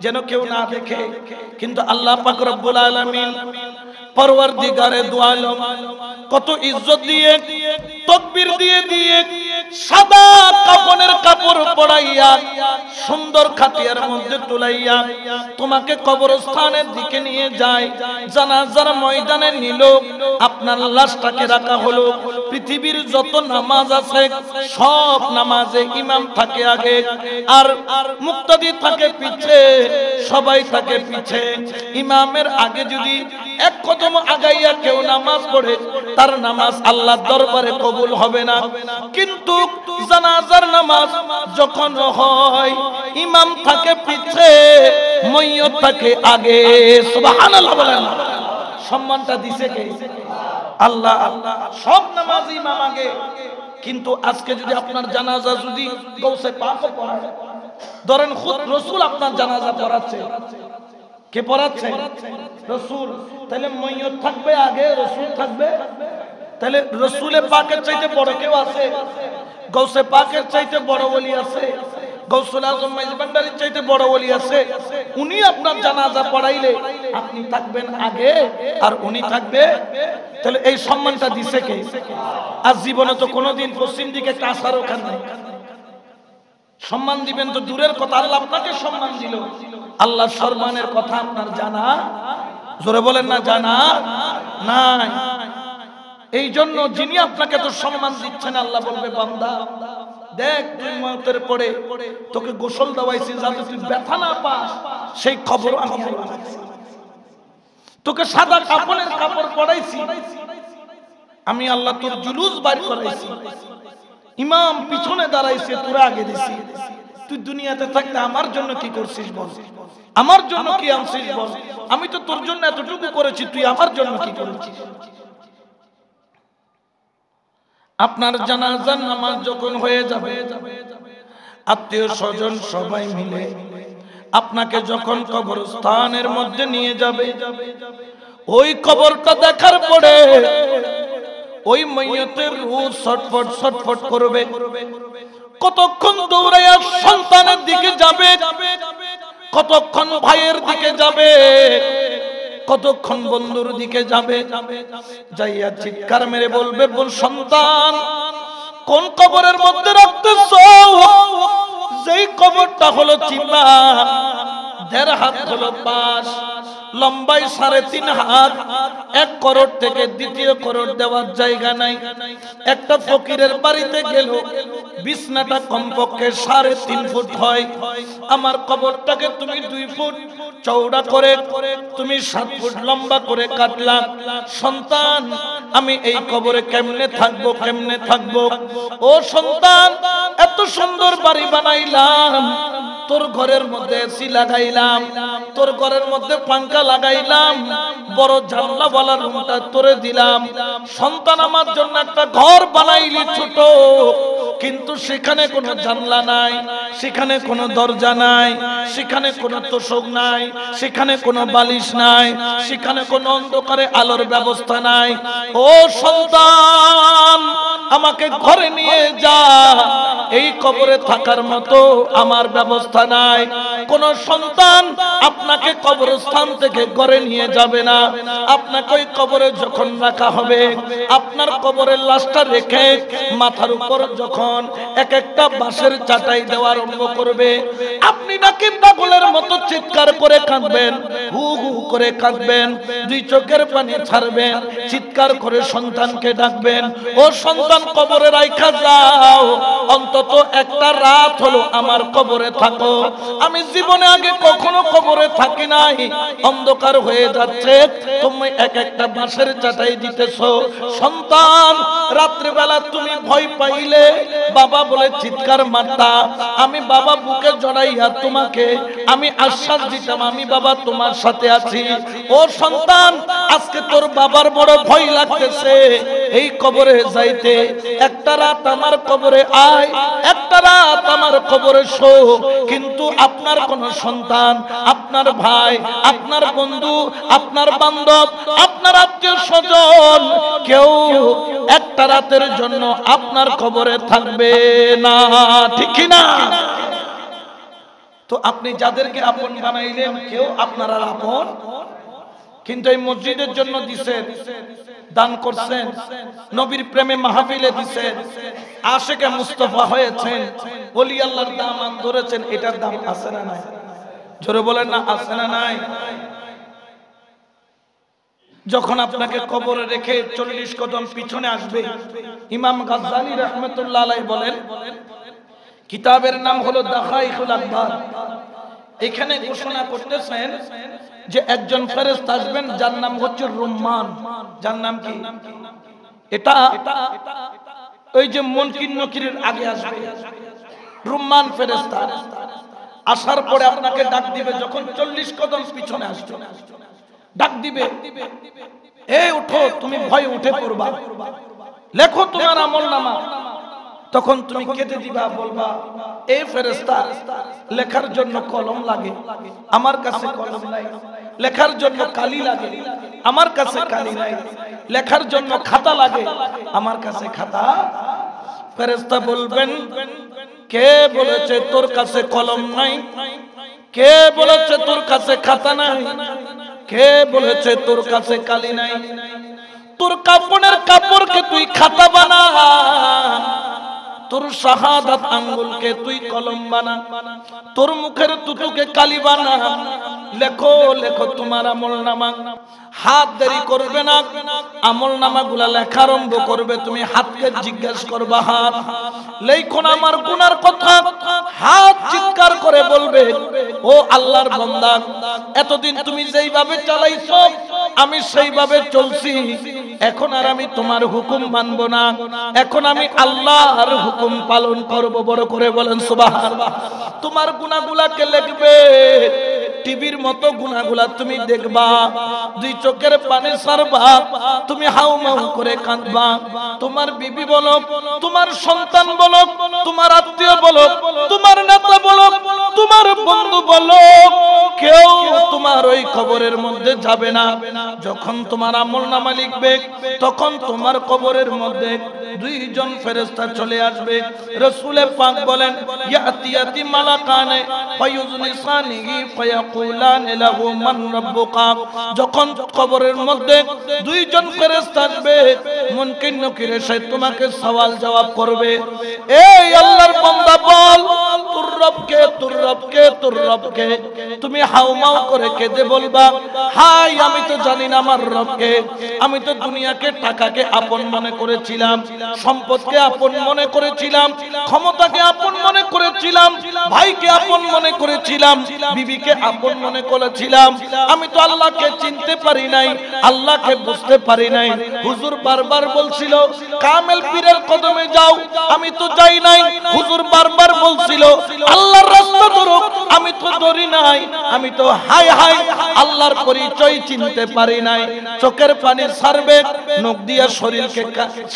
যেন কেউ না দেখে। কিন্তু আল্লাহ পাক রব্বুল আলামিন পরওয়ারদিগারে দু আলম কত ইজ্জত দিয়ে, তাকবীর দিয়ে দিয়ে সাদা কাফনের কাপড় পরাইয়া, সুন্দর খাটিয়ার মধ্যে তুলাইয়া তোমাকে কবরস্থানের দিকে নিয়ে যায়। জানাজার ময়দানে নিল, আপনার লাশটাকে রাখা হলো। পৃথিবীর যত নামাজ আছে সব নামাজে ইমাম থাকে আগে, আর মুক্তাদি থাকে পিছে, সবাই থাকে পিছে। ইমামের আগে যদি এক কদম আগাইয়া কেউ নামাজ পড়ে, তার নামাজ আল্লাহর দরবারে কবুল হবে না। কিন্তু জানাজার নামাজ যখন হয়, ইমাম থাকে পিছে, ময়্যত থাকে আগে। সুবহানাল্লাহ বলেন। সম্মানটা দিছে কে? আল্লাহ। আল্লাহ। সব নামাজ ইমাম আগে। কিন্তু আজকে যদি আপনার জানাজা যদি গৌসে পাক পড়ায়, ধরেন খুদ রাসূল আপনার জানাজা পড়াচ্ছে, কে পড়াচ্ছে? রাসূল। তাহলে ময়্যত থাকবে আগে, রাসূল থাকবে? তাহলে রাসূলে পাকের চাইতে বড় কেউ আছে? গৌসে পাকের চাইতে বড় ওলি আছে? গৌসুল আজম মেজবান্ডারির চাইতে বড় ওলি আছে? উনি আপনার জানাজা পড়াইলে আপনি থাকবেন আগে আর উনি থাকবে? তাহলে এই সম্মানটা দিছে কে? আর জীবনে তো কোনোদিন পশ্চিম দিকে একটা আসার ওখান নাই। সম্মান দিবেন তো দূরের কথা, আল্লাহ আপনাকে সম্মান দিল। আল্লাহর সম্মানের কথা আপনার জানা? জোরে বলেন না, জানা নাই। এই জন্য যিনি আপনাকে তো সম্মান দিচ্ছেন, আল্লাহ বলবে বান্দা দেখ তুই মওতের পরে তোকে গোসল দেওয়াইছি যাতে তুই ব্যথা না পাস, সেই খবর আমি রাখছি। তোকে সাদা কাপড়ের কাপড় পরাইছি আমি আল্লাহ, তোর জুলুস বাইর করাইছি, ইমাম পিছনে দাঁড়াইছে তোরা আগে দিছি। তুই দুনিয়াতে থাকতে আমার জন্য কি করছিস বল? আমার জন্য কি আনছিস বল? আমি তো তোর জন্য এতটুকু করেছি, তুই আমার জন্য কি করেছিস? আপনার জানাজার নামাজ যখন হয়ে যাবে, আত্মীয় স্বজন সবাই মিলে আপনাকে যখন কবরস্থানের মধ্যে নিয়ে যাবে, ওই কবরটা দেখার পরে ওই মাইয়তের রূহ ছটফট ছটফট করবে। কতক্ষণ দৌড়াইয়া সন্তানের দিকে যাবে, কতক্ষণ ভাইয়ের দিকে যাবে, কতক্ষণ বন্ধুর দিকে যাবে, যাইয়া চিৎকার মেরে বলবে, বল সন্তান কোন কবরের মধ্যে রাখতেছো? যেই কবরটা হলো চিম্বা, 1.5 হাত হলো পাশ, লম্বাই 3.5 হাত, 1 করোড় থেকে 2য় করোড় দেওয়ার জায়গা নাই। একটা ফকিরের বাড়িতে গেল, বিছনাটা কমপক্ষে 3.5 ফুট হয়। আমার কবরটাকে তুমি 2 ফুট চওড়া করে তুমি 7 ফুট লম্বা করে কাটলা। সন্তান আমি এই কবরে কেমনে থাকবো, কেমনে থাকবো? ও সন্তান এত সুন্দর বাড়ি বানাইলাম, তোর ঘরের মধ্যে এসি লাগাইলাম, তোর ঘরের মধ্যে পাঙ্খা লাগাইলাম, বড় জানলাওয়ালা রুমটা তোরে দিলাম। সন্তান আমার জন্য একটা ঘর বানাইলি ছোট, কিন্তু সেখানে কোনো জানলা নাই, সেখানে কোনো দরজা নাই, সেখানে কোনো তোষক নাই, সেখানে কোনো বালিশ নাই, সেখানে কোনো অন্ধকারে আলোর ব্যবস্থা নাই। ও সন্তান আমাকে ঘরে নিয়ে যা, এই কবরে থাকার মতো আমার ব্যবস্থা নাই। কোন সন্তান আপনাকে কবরস্থান থেকে ঘরে নিয়ে যাবে না। আপনাকে ওই কবরে যখন রাখা হবে, আপনার কবরের লাশটা রেখে মাথার উপর যখন এক একটা বাঁশের চাটাই দেওয়া আরম্ভ করবে, আপনি নাকি পাগলের মতো চিৎকার করে কাঁদবেন, হু হু করে কাঁদবেন, 2 চোখের পানি ছাড়বেন, চিৎকার করে সন্তানকে ডাকবেন, ও সন্তান কবরে রাইখা যাও, অন্তত একটা রাত হলো আমার কবরে থাকো। আমি জীবনে আগে কখনো কবরে থাকি নাই, অন্ধকার হয়ে যাচ্ছে, তুমি এক একটা বাঁশের চাটাই দিতেছো। সন্তান রাত্রিবেলা তুমি ভয় পাইলে বাবা বলে চিৎকার মারতা, আমি বাবা বুকে জড়াইয়া তোমাকে আমি আশ্বাস দিতাম, আমি বাবা তোমার সাথে আছি। ও সন্তান আজকে তোর বাবার বড় ভয় লাগতেছে এই কবরে যাইতে, একটা রাত আমার কবরে আয়, একটা রাত আমার কবরে শো। কিন্তু আপনার কোন সন্তান, আপনার ভাই, আপনার বন্ধু, আপনার বান্ধব, আপনার আত্মীয় স্বজন কেউ একটা রাতের জন্য আপনার কবরে থাকবে না, ঠিক কি না? তো আপনি যাদেরকে আপন বানাইলেন কেউ আপনার আর আপন, কিন্তু এই মসজিদের জন্য দিছেন, দান করছেন, নবীর প্রেমে মাহফিলে দিছেন, আশিকে মুস্তাফা হয়েছেন, ওলি আল্লাহর দামান ধরেছেন, এটার দাম আছে না নাই? জোরে বলেন না, আছে না নাই? যখন আপনাকে কবরে রেখে 40 কদম পিছনে আসবে, ইমাম গাজ্জালী রাহমাতুল্লাহ আলাইহি বলেন, কিতাবের নাম হলো দাখাইকুল আকবার, এখানে ঘোষণা করতেছেন যে একজন ফেরেশতা আসবেন যার নাম হচ্ছে রুম্মান। যার নাম কি? এটা ওই যে মুনকির নকিরের আগে আসবে রুম্মান ফেরেশতা। আসার পরে আপনাকে ডাক দিবে, যখন 40 কদম পিছনে আসবে ডাক দিবে, এই উঠো, তুমি ভয় উঠে পড়বা, লেখো তোমার আমলনামা। তখন তুমি কেটে দিবা, বলবা এই ফেরেশতা লেখার জন্য কলম লাগে, আমার কাছে কলম নাই, লেখার জন্য কালি লাগে, আমার কাছে কালি নাই। লেখার জন্য খাতা লাগে, আমার কাছে খাতা। ফেরেশতা বলবেন, কে বলেছে তোর কাছে কলম নাই? কে বলেছে তোর কাছে খাতা নাই? কে বলেছে তোর কাছে কালি নাই? তোর কাপড়ের কাপড়কে তুই খাতা বানা, তোর শাহাদাত আঙ্গুলকে তুই কলম বানা, তোর মুখের তুতুকে কালি বানা। লেখো লেখো তোমার আমলনামা। হাত দেরি করবে না, আমলনামা গুলা লেখা আরম্ভ করবে। তুমি হাতকে জিজ্ঞাসা করবা, হাত লেখো না আমার গুনার কথা। হাত চিৎকার করে বলবে, ও আল্লাহর বান্দা, এতদিন তুমি যেইভাবে চালাইছো আমি সেইভাবে চলছি, এখন আর আমি তোমার হুকুম মানব না, এখন আমি আল্লাহর হুকুম পালন করব। বড় করে বলেন সুবহানাল্লাহ। তোমার গুনাহগুলাকে লিখবে, টিভির মতো গুনাহগুলা তুমি দেখবা, দুই চোখের পানি ছাড়বা, তুমি হাউমাউ করে কাঁদবা। তোমার বিবি বলো, তোমার সন্তান বলো, তোমার আত্মীয় বলো, তোমার নেতা বলো, তোমার বন্ধু বলো, কেউ তোমার ওই কবরের মধ্যে যাবে না। যখন তোমার আমলনামা লিখবে তখন তোমার কবরের মধ্যে দুইজন ফেরেশতা চলে আসবে। রাসূল পাক বলেন, ইয়াতিয়াতি মালাকানে ফায়ুজলিসানিহি ফায়াকুলান লাহু মান রাব্বুকা। যখন কবরের মধ্যে দুইজন ফেরেশতা আসবে, মুনকির নকির এসে তোমাকে সওয়াল জবাব করবে। এই আল্লাহর বান্দা বল, তোর রবকে, তোর রবকে, তোর রবকে। তুমি হাউমাউ করে কেঁদে বলবা, হাই আমি তো জানি না আমার রবকে। আমি তো দুনিয়াকে, টাকাকে আপন মনে করেছিলাম, সম্পদকে আপন মনে করেছিলাম, ক্ষমতাকে আপন মনে করেছিলাম, ভাইকে আপন মনে করেছিলাম, বিবিকে আপন মনে করেছিলাম। আমি তো আল্লাহকে চিনতে পারি নাই, আল্লাহকে বুঝতে পারি নাই। হুজুর বারবার বলছিল কামেল পীরের কদমে যাও, আমি তো যাই নাই। হুজুর বারবার বলছিল আল্লাহর রাস্তা ধরো, আমি তো ধরি নাই। আমি তো হাই হাই আল্লাহর পরিচয় চিনতে পারি নাই। চোখের পানি ছাড়বে, নখ দিয়া শরীরকে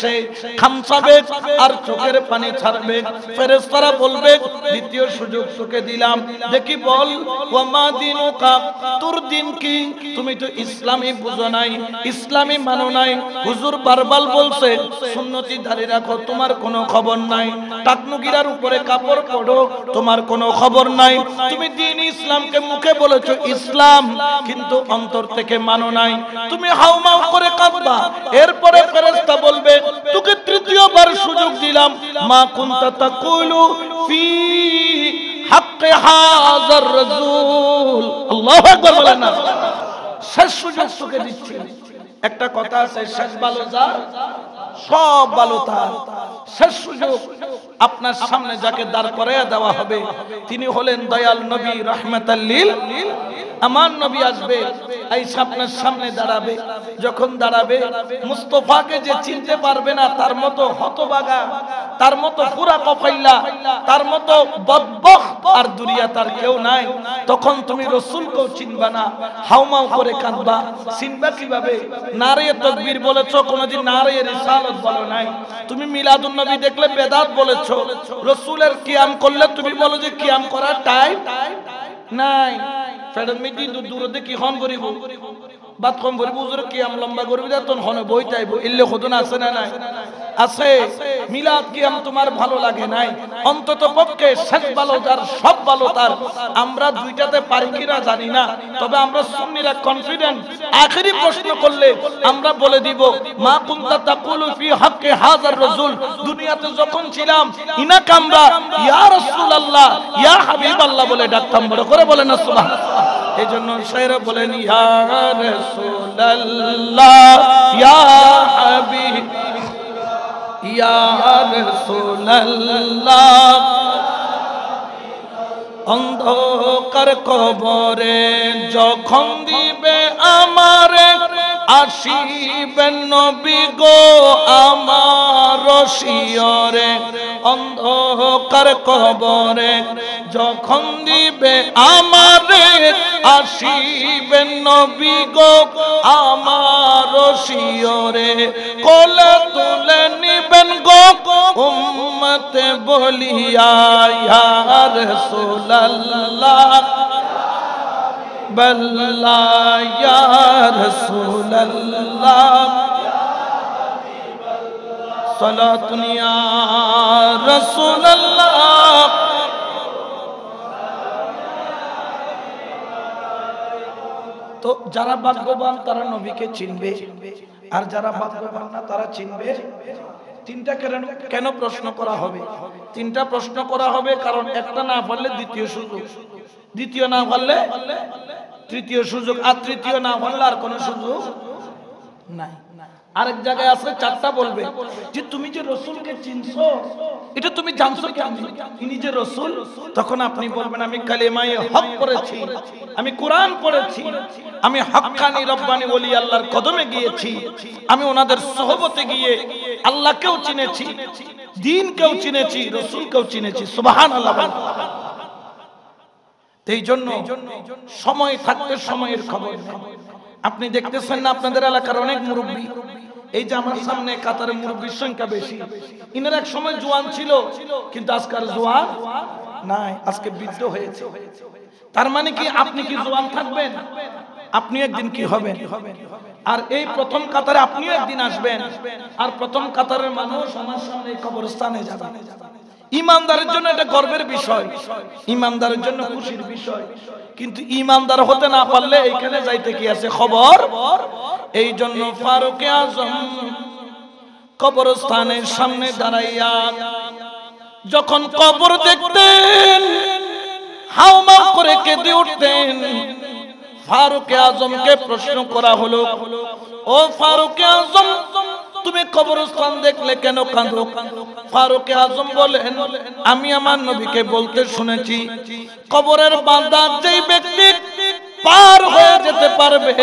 সে খামচাবে আর চোখের পানি ছাড়বে। ফেরেশতারা বলবে, দ্বিতীয় সুযোগ তোকে দিলাম, দেখি বল ওয়ামা দিনুকা, তোর দিন কি? তুমি তো ইসলামই বুঝো নাই, ইসলামই মানো নাই। হুজুর বারবার বলছে সুন্নতি দাঁড়িয়ে রাখো, তোমার কোনো খবর নাই। টাকনুগিরার উপরে কাপড় পরো, তোমার কোনো খবর নাই। তুমি দ্বীন ইসলামকে মুখে বলেছো ইসলাম, কিন্তু অন্তর থেকে মানো নাই। তুমি হাউমাউ করে কাঁদবা। এরপরে ফেরেশতা বলবে, তোকে তৃতীয়বার সুযোগ দিলাম, মা কুনতা তাকুলু ফি হাক্কি হাযার রাসূল। আল্লাহু আকবার বলেন না। শেষ সুযোগ তোকে দিচ্ছি। একটা কথা আছে, শেষ ভালো যার সব ভালো তার। শেষ সুযোগ আপনার সামনে যাকে দাঁড় করাইয়া দেওয়া হবে তিনি হলেন দয়াল নবী রাহমাতাল লিল। আমার নবী আসবে, আইসা আপনার সামনে দাঁড়াবে। যখন দাঁড়াবে, মুস্তাফাকে যে চিনতে পারবে না তার মতো হতভাগা, তার মতো পুরা কপাইলা, তার মতো বদবখ আর দুনিয়া তার কেউ নাই। তখন তুমি রাসূলকেও চিনবা না, হাউমাউ করে কাঁদবা। চিনবা কিভাবে? নারে তাকবীর বলেছো, কোনদিন নারে রিসালাত বলো নাই। তুমি মিলাদুন নবী দেখলে বেদাত বলেছো, রাসূলের কিয়াম করলে তুমি বলো যে কিয়াম করার টাইম নাই। ফেডার মিটি দূর দেখি হন করিব, বাত কম করিব, হুজুর কিয়াম লম্বা করবি না তখন হনে বই তাইব। ইল্লে খোদন আছে না নাই? আছে। মিলাদ কিয়াম তোমার ভালো লাগে নাই, অন্তত পক্ষে শেষ ভালো যার সব ভালো তার। আমরা দুইটাতে পারি কিনা জানি না, তবে আমরা সুন্নিরা কনফিডেন্ট। আখেরি প্রশ্ন করলে আমরা বলে দিব, মা কুনতা তাকুলু ফি হাক্কি হাযার রাসূল। দুনিয়াতে যখন ছিলাম ইনাকে আমরা ইয়া রাসূলুল্লাহ, ইয়া হাবিবাল্লাহ বলে ডাকতাম। বড় করে বলেন না সুবহানাল্লাহ। এজন্য শায়র বলেন, ইয়া রাসূলুল্লাহ, ইয়া হাবিব, ইয়া রাসূলুল্লাহ। অন্ধকার কবরে যখন দিবে আমারে, আসিবেন নবী গো আমার শিয়রে। অন্ধকার কবরে যখন দিবে আমারে, আসিবেন নবী গো আমার শিয়রে। কোলে তুলে নিবেন গো উম্মতে বলিয়া, ইয়া রাসূলুল্লাহ, হাবিবাল্লাহ ইয়া রাসূলুল্লাহ সালাতুন ইয়া রাসূলুল্লাহ। তো যারা ভাগ্যবান তারা নবীকে চিনবে, আর যারা ভাগ্যবান না তারা চিনবে। তিনটা কেন প্রশ্ন করা হবে? তিনটা প্রশ্ন করা হবে কারণ একটা না পারলে দ্বিতীয় সুযোগ, দ্বিতীয় না পারলে তৃতীয় সুযোগ, আর তৃতীয় না পারলে আর কোনো সুযোগ নাই। আরেক জায়গায় আছে চারটা বলবে যে তুমি যে রাসূলকে চিনছো এটা তুমি জানছো কেমনে, ইনি যে রাসূল। তখন আপনি বলবেন আমি কালিমায়ে হক পড়েছি, আমি কোরআন পড়েছি, আমি হক্কানি রব্বানি ওলি আল্লাহর কদমে গিয়েছি, আমি ওনাদের সোহবতে গিয়ে আল্লাহকেও চিনেছি, দ্বীনকেও চিনেছি, রাসূলকেও চিনেছি। সুবহানাল্লাহ। এই জন্য সময় থাকতে সময়ের খবর নেই। আপনি দেখতেছেন না আপনাদের এলাকার অনেক মুরব্বী, এই যে আমার সামনে কাতারে মুরব্বীর সংখ্যা বেশি, ইনার এক সময় জোয়ান ছিল কিন্তু আজকাল জোয়ান নাই, আজকে বৃদ্ধ হয়েছে। তার মানে কি আপনি কি জোয়ান থাকবেন? আপনি একদিন কি হবেন? আর এই প্রথম কাতারে আপনিও একদিন আসবেন, আর প্রথম কাতারের মানুষ আমার সামনে কবরস্থানে যাবে। ইমানদারের জন্য এটা গর্বের বিষয়, ইমানদারের জন্য খুশির বিষয়, কিন্তু ইমানদার হতে না পারলে এখানে যাইতে কি আছে খবর। এই জন্য ফারুক আজম কবরস্থানের সামনে দাঁড়াইয়া যখন কবর দেখতেন হাউমাউ করে কেঁদে উঠতেন। ফারুক আজমকে প্রশ্ন করা হলো, ও ফারুক আজম তুমি কবরস্থান দেখলে কেন কাঁদো? ফারুক আজম বলেন আমি আমার নবীকে বলতে শুনেছি কবরের বাঁধা যেই ব্যক্তি পার হয়ে যেতে পারবে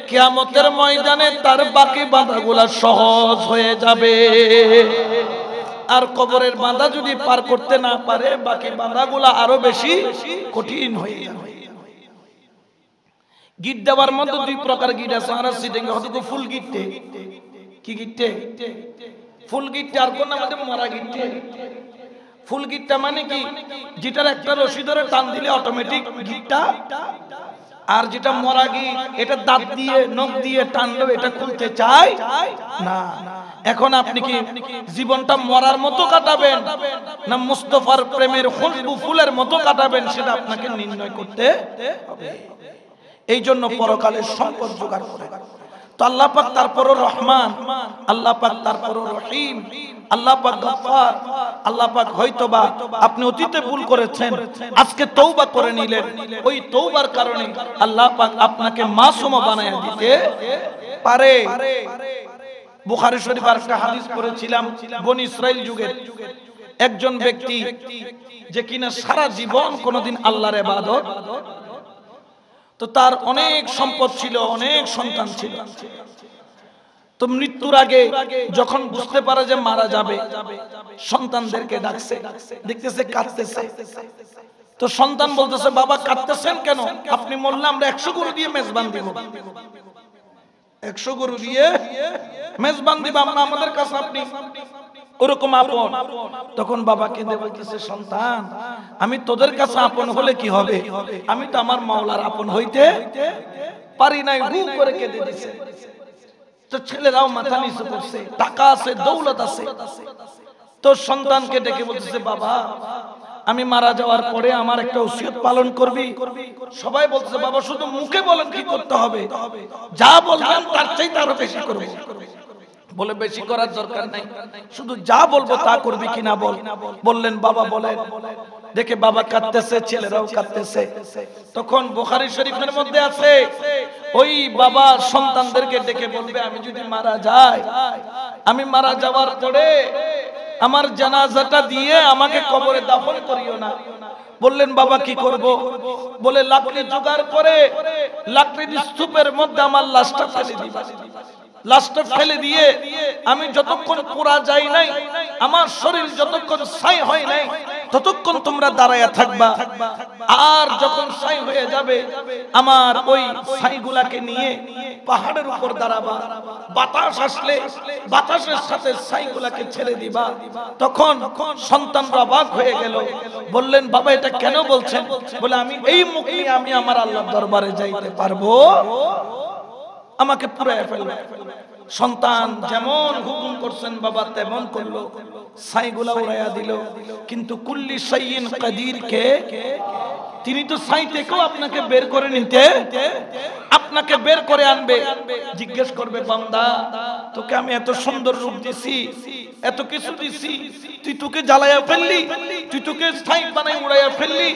কিয়ামতের ময়দানে তার বাকি বাঁধাগুলা সহজ হয়ে যাবে, আর কবরের বাঁধা যদি পার করতে না পারে বাকি বাঁধাগুলা আরো বেশি কঠিন হয়ে যাবে। গিট দেওয়ার মধ্যে দুই প্রকার গিট আছে, আর সিটিং হয়তো ফুল গিটে কি গিটে ফুল গিটে, আর কোন আমাদের মরা গিটে। ফুল গিটটা মানে কি যেটার একটা রশি ধরে টান দিলে অটোমেটিক গিটটা, আর যেটা মরা গিট এটা দাঁত দিয়ে নখ দিয়ে টানলো এটা খুলতে চায় না। এখন আপনি কি জীবনটা মরার মতো কাটাবেন না মুস্তাফার প্রেমের খুশবু ফুলের মতো কাটাবেন সেটা আপনাকে নির্ণয় করতে হবে। এই জন্য পরকালের সম্পদ জোগাড় করে। তো আল্লাহ পাক তারপরও রহমান, আল্লাহ পাক তারপরও রহিম, আল্লাহ পাক গফফার। আল্লাহ পাক হয়তোবা আপনি অতীতে ভুল করেছেন, আজকে তওবা করে নিলেন, ওই তওবার কারণে আল্লাহ পাক আপনাকে মাসুম বানায় দিতে পারে। বুখারী শরীফ আর একটা হাদিস পড়েছিলাম, বনি ইসরাইল যুগের একজন ব্যক্তি যে কিনা সারা জীবন কোনোদিন আল্লাহর ইবাদত, তো তার অনেক সম্পদ ছিল, অনেক সন্তান ছিল। তো মৃত্যুর আগে যখন বুঝতে পারে যে মারা যাবে সন্তানদেরকে ডাকছে, দেখতেছে কাঁদতেছে। তো সন্তান বলতেছে বাবা কাঁদতেছেন কেন? আপনি বললেন আমরা 100 গরু দিয়ে মেজবান দিব, 100 গরু দিয়ে মেজবান দিব আমরা, আমাদের কাছে আপনি ওরকম আপন। তখন বাবা কেঁদে বলতেছে সন্তান আমি তোদের কাছে আপন হলে কি হবে, আমি তো আমার মাওলার আপন হইতে পারি নাই। হু করে কেঁদে দিছে। তো ছেলেরাও মাথা নিচু করছে, টাকা আছে দৌলত আছে। তো সন্তানকে ডেকে বলতেছে বাবা আমি মারা যাওয়ার পরে আমার একটা ওসিয়ত পালন করবি। সবাই বলতেছে বাবা শুধু মুখে বলেন কি করতে হবে, যা বলবেন তার চাইতে আরো বেশি করব। বলে বেশি করার দরকার নাই, শুধু যা বলবো তা করবি কিনা বল। বললেন বাবা বলেন। দেখে বাবা কাঁদতেছে, ছেলেরাও কাঁদতেছে। তখন বুখারী শরীফের মধ্যে আছে ওই বাবা সন্তানদেরকে ডেকে বলবে আমি যদি মারা যাই, আমি মারা যাওয়ার পরে আমার জানাজাটা দিয়ে আমাকে কবরে দাফন করিও না। বললেন বাবা কি করব? বলে লাকড়ি জোগাড় করে লাকড়ির স্তূপের মধ্যে আমার লাশটা ফেলে দিবা। লাশটা ফেলে দিয়ে আমি যতক্ষণ পোড়া যাই নাই, আমার শরীর যতক্ষণ ছাই হয় নাই, ততক্ষণ তোমরা দাঁড়ায়া থাকবা। আর যখন সাই হয়ে যাবে আমার ওই সাইগুলাকে নিয়ে পাহাড়ের উপর দাঁড়াবা, বাতাস আসলে বাতাসের সাথে সাইগুলাকে ছেড়ে দিবা। তখন সন্তানরা অবাক হয়ে গেল, বললেন বাবা এটা কেন বলছেন? বলে আমি এই মুখ নিয়ে আমি আমার আল্লাহর দরবারে যাইতে পারবো? আমাকে পুরাইয়া ফেলবে। সন্তান যেমন হুকুম করছেন বাবা তেমন করলো, ছাইগুলা উড়াইয়া দিল। কিন্তু কুল্লি শাইইন কাদির কে, তিনি তো ছাই থেকেও আপনাকে বের করে নিতে, আপনাকে বের করে আনবে। জিজ্ঞেস করবে বান্দা তোকে আমি এত সুন্দর রূপ দিছি, এত কিছু দিছি, তুই তোকে জ্বালাইয়া ফেললি, তুই তোকে ছাই বানাই উড়াইয়া ফেললি।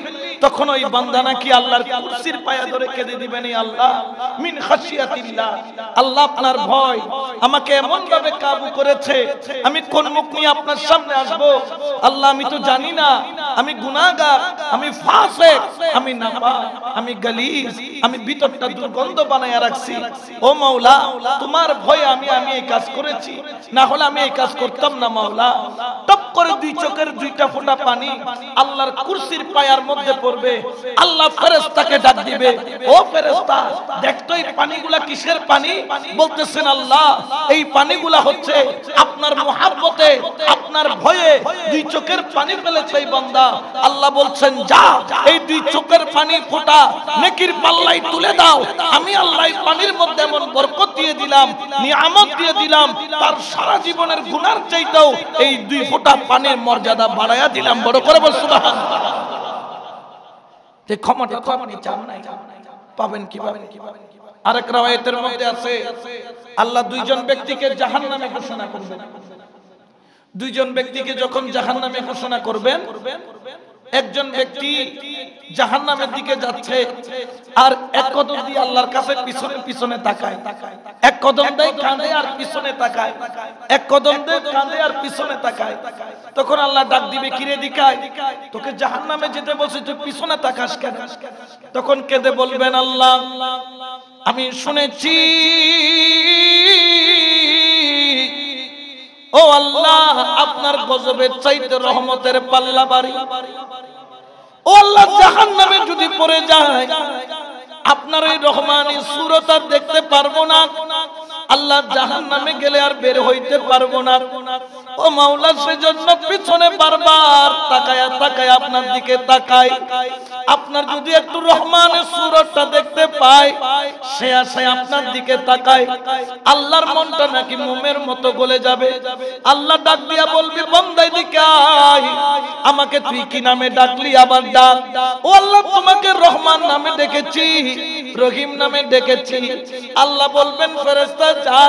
তখন ওই বান্দা নাকি আল্লাহর কুরসির পায়া ধরে কেঁদে দিবেন, আল্লাহ মিন খাশিয়াতিল্লাহ, আল্লাহ আপনার ভয় আমাকে এমন ভাবে কাবু করেছে, আমি কোন মুখ নিয়ে আপনার সামনে আসব? আল্লাহ আমি তো জানি না, আমি গুনাহগার, আমি ফাসিক, আমি নাপাক, আমি গালিজ, আমি ভিতরটা দুর্গন্ধ বানায়া রাখছি। ও মাওলা তোমার ভয়ে আমি এই কাজ করেছি, না হলে আমি এই কাজ করতাম না। মাওলা টপ করে দুই চোখের দুইটা ফোঁটা পানি আল্লাহর কুরসির পায়ার মধ্যে পড়বে। আল্লাহ ফেরেশতাকে ডাক দিবে, ও ফেরেশতা দেখতো এই পানিগুলা কিসের পানি? বলতেছেন আল্লাহ এই পানিগুলা হচ্ছে আপনার মুহাব্বতে, আপনার ভয়ে দুই চোখের পানি ফেলেছে এই বান্দা। আল্লাহ বলছেন যা এই দুই চোখের পানি ফোঁটা নেকির পাল্লাই তুলে দাও। আমি আল্লাহ এই পানির মধ্যে এমন বরকত দিয়ে দিলাম, নিয়ামত দিয়ে দিলাম, তার সারা জীবনের গুনার চাইতেও এই দুই ফোঁটা পানির মর্যাদা বাড়ায়া দিলাম। বড় করে বল সুবহানাল্লাহ। তে ক্ষমাটা ক্ষমানি চান নাই, পাবেন কিভাবে? আরেক রাওয়ায়াতের মধ্যে আছে আল্লাহ দুইজন ব্যক্তিকে জাহান্নামে ঘোষণা করবেন। দুইজন ব্যক্তিকে যখন জাহান্নামে ঘোষণা করবেন, একজন ব্যক্তি জাহান্নামের দিকে যাচ্ছে আর এক কদম দিয়ে আল্লাহর কাছে পিছনে পিছনে তাকায়, এক কদম দেয় কাঁদে আর পিছনে তাকায়, এক কদম দেয় কাঁদে আর পিছনে তাকায়। তখন আল্লাহ ডাক দিবে, কিরে দিকায় তোকে জাহান্নামে যেতে বলছে, তুই পিছনে তাকাস কেন? তখন কেঁদে বলবেন আল্লাহ আমি শুনেছি ও আল্লাহ আপনার গজবের চাইতে রহমতের পাল্লা বাড়ি। ও আল্লাহ জাহান্নামে যদি পড়ে যায় আপনার এই রহমানি সূরত আর দেখতে পারবো না। আল্লাহ জাহান্নামে গেলে আর বের হইতে পারবো না। ও মাওলা সেজন্য পিছনে বারবার তাকায়া তাকায়া আপনার দিকে তাকাই। আপনার যদি একটু রহমানের সূরতটা দেখতে পাই, সে আশায় আপনার দিকে তাকাই। আল্লাহর মনটা নাকি মোমের মতো গলে যাবে। আল্লাহ ডাক দিয়া বলবি বান্দা এদিকে আয়, আমাকে তুই কি নামে ডাকলি? আবার ডাক। ও আল্লাহ তোমাকে রহমান নামে ডেকেছি, রহিম নামে ডেকেছি। আল্লাহ বলবেন ফেরেশতা যা,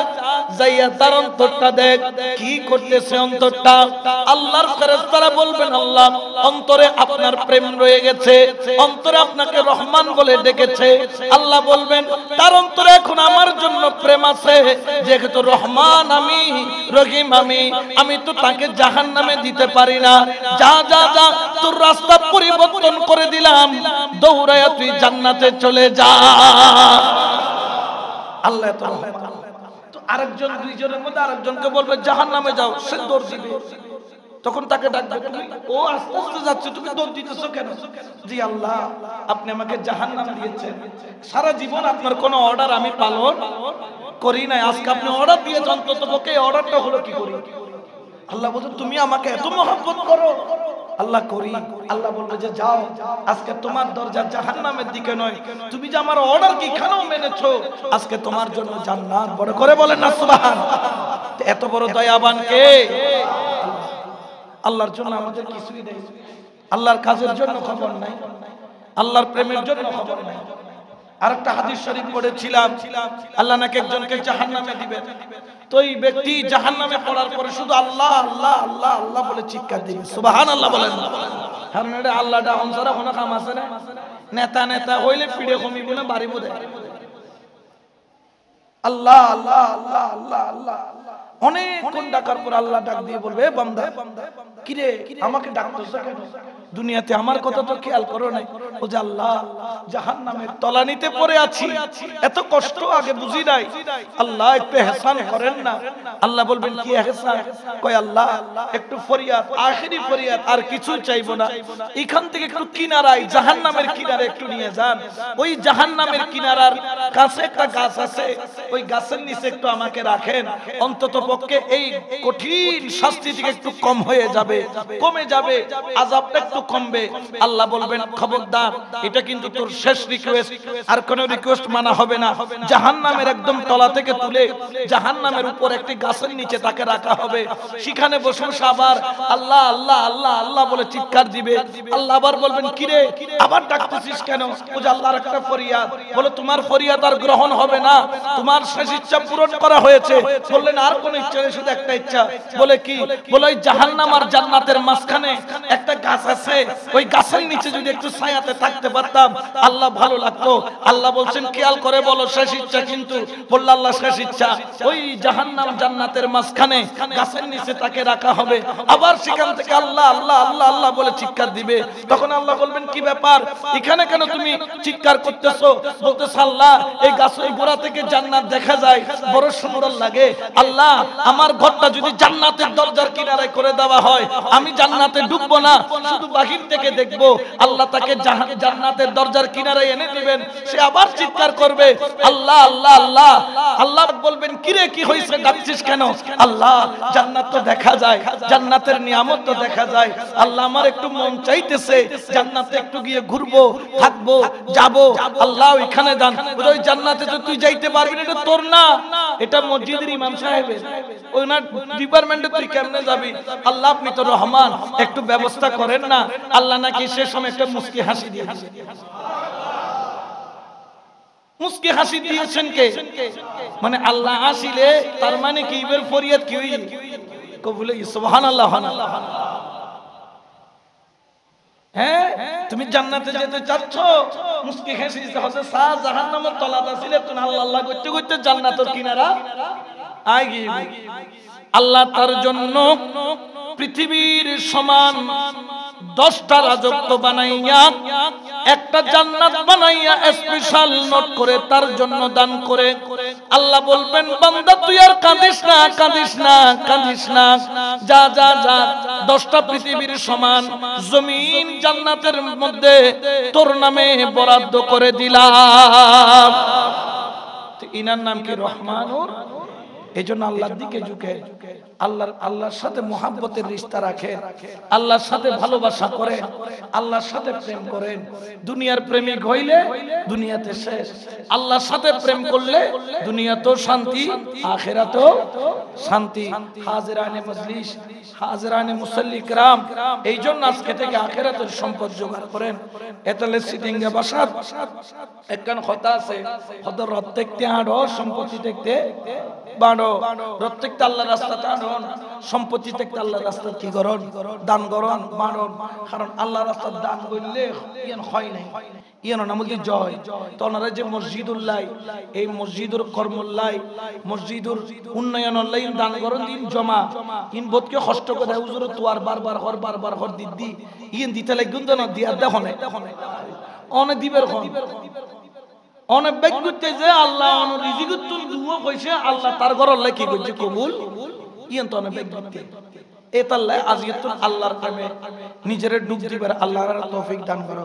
যাইয়া তার অন্তরটা দেখ কি করতেছে অন্তরটা। আল্লাহর ফেরেশতারা বলবেন আল্লাহ অন্তরে আপনার প্রেম রয়ে গেছে, অন্তরে আপনাকে রহমান বলে ডেকেছে। আল্লাহ বলবেন তার অন্তরে এখন আমার জন্য প্রেম আছে, যেহেতু রহমান আমি, রহিম আমি তো তাকে জাহান্নামে দিতে পারি না। যা যা যা তোর রাস্তা পরিবর্তন করে দিলাম, দৌড়ায়া তুই জান্নাতে চলে যা। আল্লাহ তো আরেকজন দুইজনের মধ্যে আরেকজনকে বলবে জাহান্নামে যাও, সে দৌড় দিবে। তখন তাকে ডাকবে, ও আস্তে আস্তে যাচ্ছে, তুমি দৌড় দিতেছো কেন? জি আল্লাহ আপনি আমাকে জাহান্নাম দিয়েছেন, সারা জীবন আপনার কোনো অর্ডার আমি পালন করি নাই, আজকে আপনি অর্ডার দিয়েছেন, অন্তত পক্ষে এই অর্ডারটা হলো কি করি? আল্লাহ বলছে তুমি আমাকে এত মহব্বত করো। আল্লাহ করি। আল্লাহ বলবে যে যাও, আজকে তোমার দরজা জাহান্নামের দিকে নয়, তুমি যে আমার অর্ডার কি খানাও মেনেছো, আজকে তোমার জন্য জান্নাত। বড় করে বলেন না সুবহানাল্লাহ। এত বড় দয়াবান কে? আল্লাহর জন্য আমাদের কিছুই নেই, আল্লাহর কাজের জন্য খবর নাই, আল্লাহর প্রেমের জন্য খবর নাই। আরেকটা হাদিস শরীফ পড়েছিলাম, আল্লাহ নাকি একজনকে জাহান্নামে দিবেন। তো এই ব্যক্তি জাহান্নামে পড়ার পরে শুধু আল্লাহ আল্লাহ আল্লাহ আল্লাহ বলে চিৎকার দিবে। সুবহানাল্লাহ বলেন। কারণ এটা আল্লাহটা অনসারা কোনো কাম আছে না, নেতা নেতা হইলে পিড়ে কমিব না, বাড়িব দেয়। আল্লাহ আল্লাহ আল্লাহ আল্লাহ আল্লাহ অনেকক্ষণ ডাকার পর আল্লাহ ডাক দিয়ে বলবে বান্দা কিরে আমাকে ডাকতেছো কেন? দুনিয়াতে আমার কথা তো খেয়াল করো নাই। ও যে আল্লাহ জাহান্নামের তলানিতে পড়ে আছি, এত কষ্ট আগে বুঝি নাই, আল্লাহ একটু ইহসান করেন না। আল্লাহ বলবেন কি ইহসান? কয় আল্লাহ একটু ফরিয়াদ, আখেরি ফরিয়াদ, আর কিছু চাইবো না। এখান থেকে একটু কিনারায়, জাহান্নামের কিনারে একটু নিয়ে যান। ওই জাহান্নামের কিনারার কাছে একটা গাছ আছে, ওই গাছের নিচে একটু আমাকে রাখেন, অন্তত পক্ষে এই কঠিন শাস্তি থেকে একটু কম হয়ে যাবে, কমে যাবে, আযাবটা একটু কমবে। আল্লাহ বলবেন খবরদার, এটা কিন্তু তোর শেষ রিকোয়েস্ট, আর কোনো রিকোয়েস্ট মানা হবে না। জাহান্নামের একদম তলা থেকে তুলে জাহান্নামের উপর একটি গাছের নিচে তাকে রাখা হবে। সেখানে বসে বসে আবার আল্লাহ আল্লাহ আল্লাহ আল্লাহ বলে চিৎকার দিবে। আল্লাহ আবার বলবেন কিরে আবার ডাকতেছিস কেন? ও যে আল্লাহর একটা ফরিয়াদ। বলে তোমার ফরিয়াদ আর গ্রহণ হবে না, তোমার শেষ ইচ্ছা পূরণ করা হয়েছে। বললেন আর কোন ইচ্ছা নেই, শুধু একটা ইচ্ছা। বলে কি? বলে ওই জাহান্নাম আর জান্নাতের মাঝখানে একটা গাছ আছে, ওই গাছের নিচে যদি একটু ছায়াতে থাকতে পারতাম আল্লাহ ভালো লাগতো। আল্লাহ বলছেন খেয়াল করে বলো শেষ ইচ্ছা কিন্তু। বলল আল্লাহ শেষ ইচ্ছা ওই জাহান্নাম জান্নাতের মাঝখানে গাছের নিচে তাকে রাখা হবে, আবার সেখান থেকে আল্লাহ আল্লাহ আল্লাহ আল্লাহ বলে চিৎকার দিবে। তখন আল্লাহ বলবেন কি ব্যাপার, এখানে কেন তুমি চিৎকার করতেছো? বলতেছ আল্লাহ এই গাছের গোড়া থেকে জান্নাত দেখা যায়, বড় সুন্দর লাগে। আল্লাহ আমার ঘরটা যদি জান্নাতের দরজার কিনারায় করে দেওয়া হয়, আমি জান্নাতে ঢুকবো না, শুধু বাহির থেকে দেখবো। আল্লাহ তাকে জান্নাতের দরজার কিনারায় এনে দিবেন, সে আবার চিৎকার করবে আল্লাহ আল্লাহ আল্লাহ। আল্লাহ বলবেন কিরে কি হয়েছে, ডাকছিস কেন? আল্লাহ জান্নাত তো দেখা যায়, জান্নাতের নিয়ামত তো দেখা যায়। আল্লাহ আমার একটু মন চাইতেছে জান্নাতে একটু গিয়ে ঘুরবো, থাকবো, যাবো। আল্লাহ ওইখানে যান। ওই জান্নাতে তো তুই যাইতে পারবি না, এটা তোর না, এটা মসজিদের ইমাম সাহেবের, ওনার ডিপার্টমেন্টে তুই কেমনে যাবি? আল্লাহ আপনি তো রহমান, একটু ব্যবস্থা করেন না। আল্লাহ নাকি সে সময় একটা মুস্কি হাসি দিয়েছে। মুস্কি হাসি দিয়েছেন কে? মানে আল্লাহ আসিলে তার মানে কি এর ফরিয়াদ কি হই কবুল হই। সুবহানাল্লাহ। হ্যাঁ তুমি জান্নাতে যেতে চাচ্ছ, মুস্কি হাসি দিতে হবে। সা জাহান্নামের তলাতে ছিলে তুমি আল্লাহ আল্লাহ করতে করতে জান্নাতের কিনারা আই গিয়ে। আল্লাহ তার জন্য পৃথিবীর সমান 10টা রাজত্ব বানাইয়া একটা জান্নাত বানাইয়া স্পেশাল নোট করে তার জন্য দান করে। আল্লাহ বলবেন বান্দা তুই আর কাঁদিস না, কাঁদিস না, কাঁদিস না, যা যা যা 10টা পৃথিবীর সমান জমিন জান্নাতের মধ্যে তোর নামে বরাদ্দ করে দিলাম। ইনার নাম কি? রহমানুর। এজন্য আল্লাহর দিকে ঝুঁকে আল্লাহর সাথে মুহাব্বতের রিশতা রাখেন, আল্লাহর সাথে ভালোবাসা করেন, আল্লাহর সাথে প্রেম করেন। দুনিয়ার প্রেমিক হইলে দুনিয়াতে শেষ, আল্লাহর সাথে প্রেম করলে দুনিয়াতেও শান্তি, আখিরাতেও শান্তি। হাজিরানে মজলিস, হাজিরানে মুসাল্লি کرام, এই জন্য আজকে থেকে আখিরাতের সম্পদ জোগাড় করেন। এতলে সিটিংয়ে বসাত একখান কথা আছে, হদর প্রত্যেকটি আড়ো সম্পত্তি দেখতে বাড়ো, প্রত্যেকটা আল্লাহর রাস্তাতে আড়ন, সম্পত্তি দেখতে আল্লাহর রাস্তা কি করন, দান করন, বাড়ন। কারণ আল্লাহর রাস্তার দান করলে ইয়ান হয় নাই, ইয়ান নাম বলতে জয়। তো ওনারা যে মসজিদুল্লাহ, এই মসজিদুর কর্মুল্লাহ, মসজিদুর উন্নয়নুল্লাহ দান করন দিন জমা। ইন বোধকে কষ্ট করে হুজুর তোয়ার বারবার হর বারবার হর দিদি ইন দিতে লাগুন তো না দিয়া দেখো না অনেক দিবের খন অনেক ব্যাগ করতে যে আল্লাহ অনেক রিজিকুত তুল দুও কইছে আল্লাহ তার ঘর আল্লাহ কি কইছে কবুল ইয়ান তো অনেক ব্যাগ করতে এতাল্লাহ আজকে তো আল্লাহর প্রেমে নিজের ডুব দিবার আল্লাহর তৌফিক দান করো।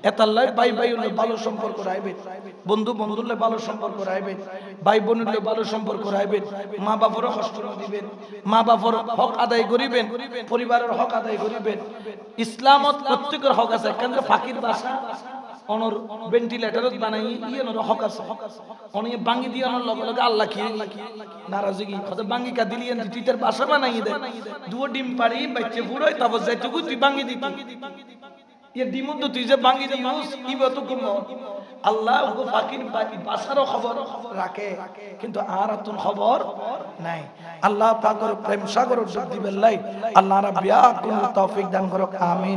এতাল্লাহ ভাই ভাই হলে ভালো সম্পর্ক রাখবেন, বন্ধু বন্ধুলে ভালো সম্পর্ক রাখবেন, ভাই বোনলে ভালো সম্পর্ক রাখবেন, মা বাবারও কষ্ট দিবেন, মা বাবার হক আদায় করিবেন, পরিবারের হক আদায় করিবেন। ইসলামত প্রত্যেকের হক আছে, কেন্দ্র ফাকির ভাষা অনর ভেন্টিলেটরত বানাই ইয়েনর হক আছে, অনি বাঙ্গি দিয়ানোর লগে লগে আল্লাহ কি নারাজগি কত বাঙ্গি কা দিলিয়েন তুইতের ভাষা বানাই দে দুও ডিম পারি বাচ্চা পুরোই তারপর যেটুকু তুই বাঙ্গি দিতি ये दिमुद तो तुझे बांगी दी यूज इबे तो कुम अल्लाह वो फाकिर बाकी भाषारो खबर राखे किंतु आरातुन खबर नहीं। अल्लाह पाक और प्रेम सागर जुग दिबेल्लाई अल्लाह रब्बिया कुल तौफीक दान करो आमीन।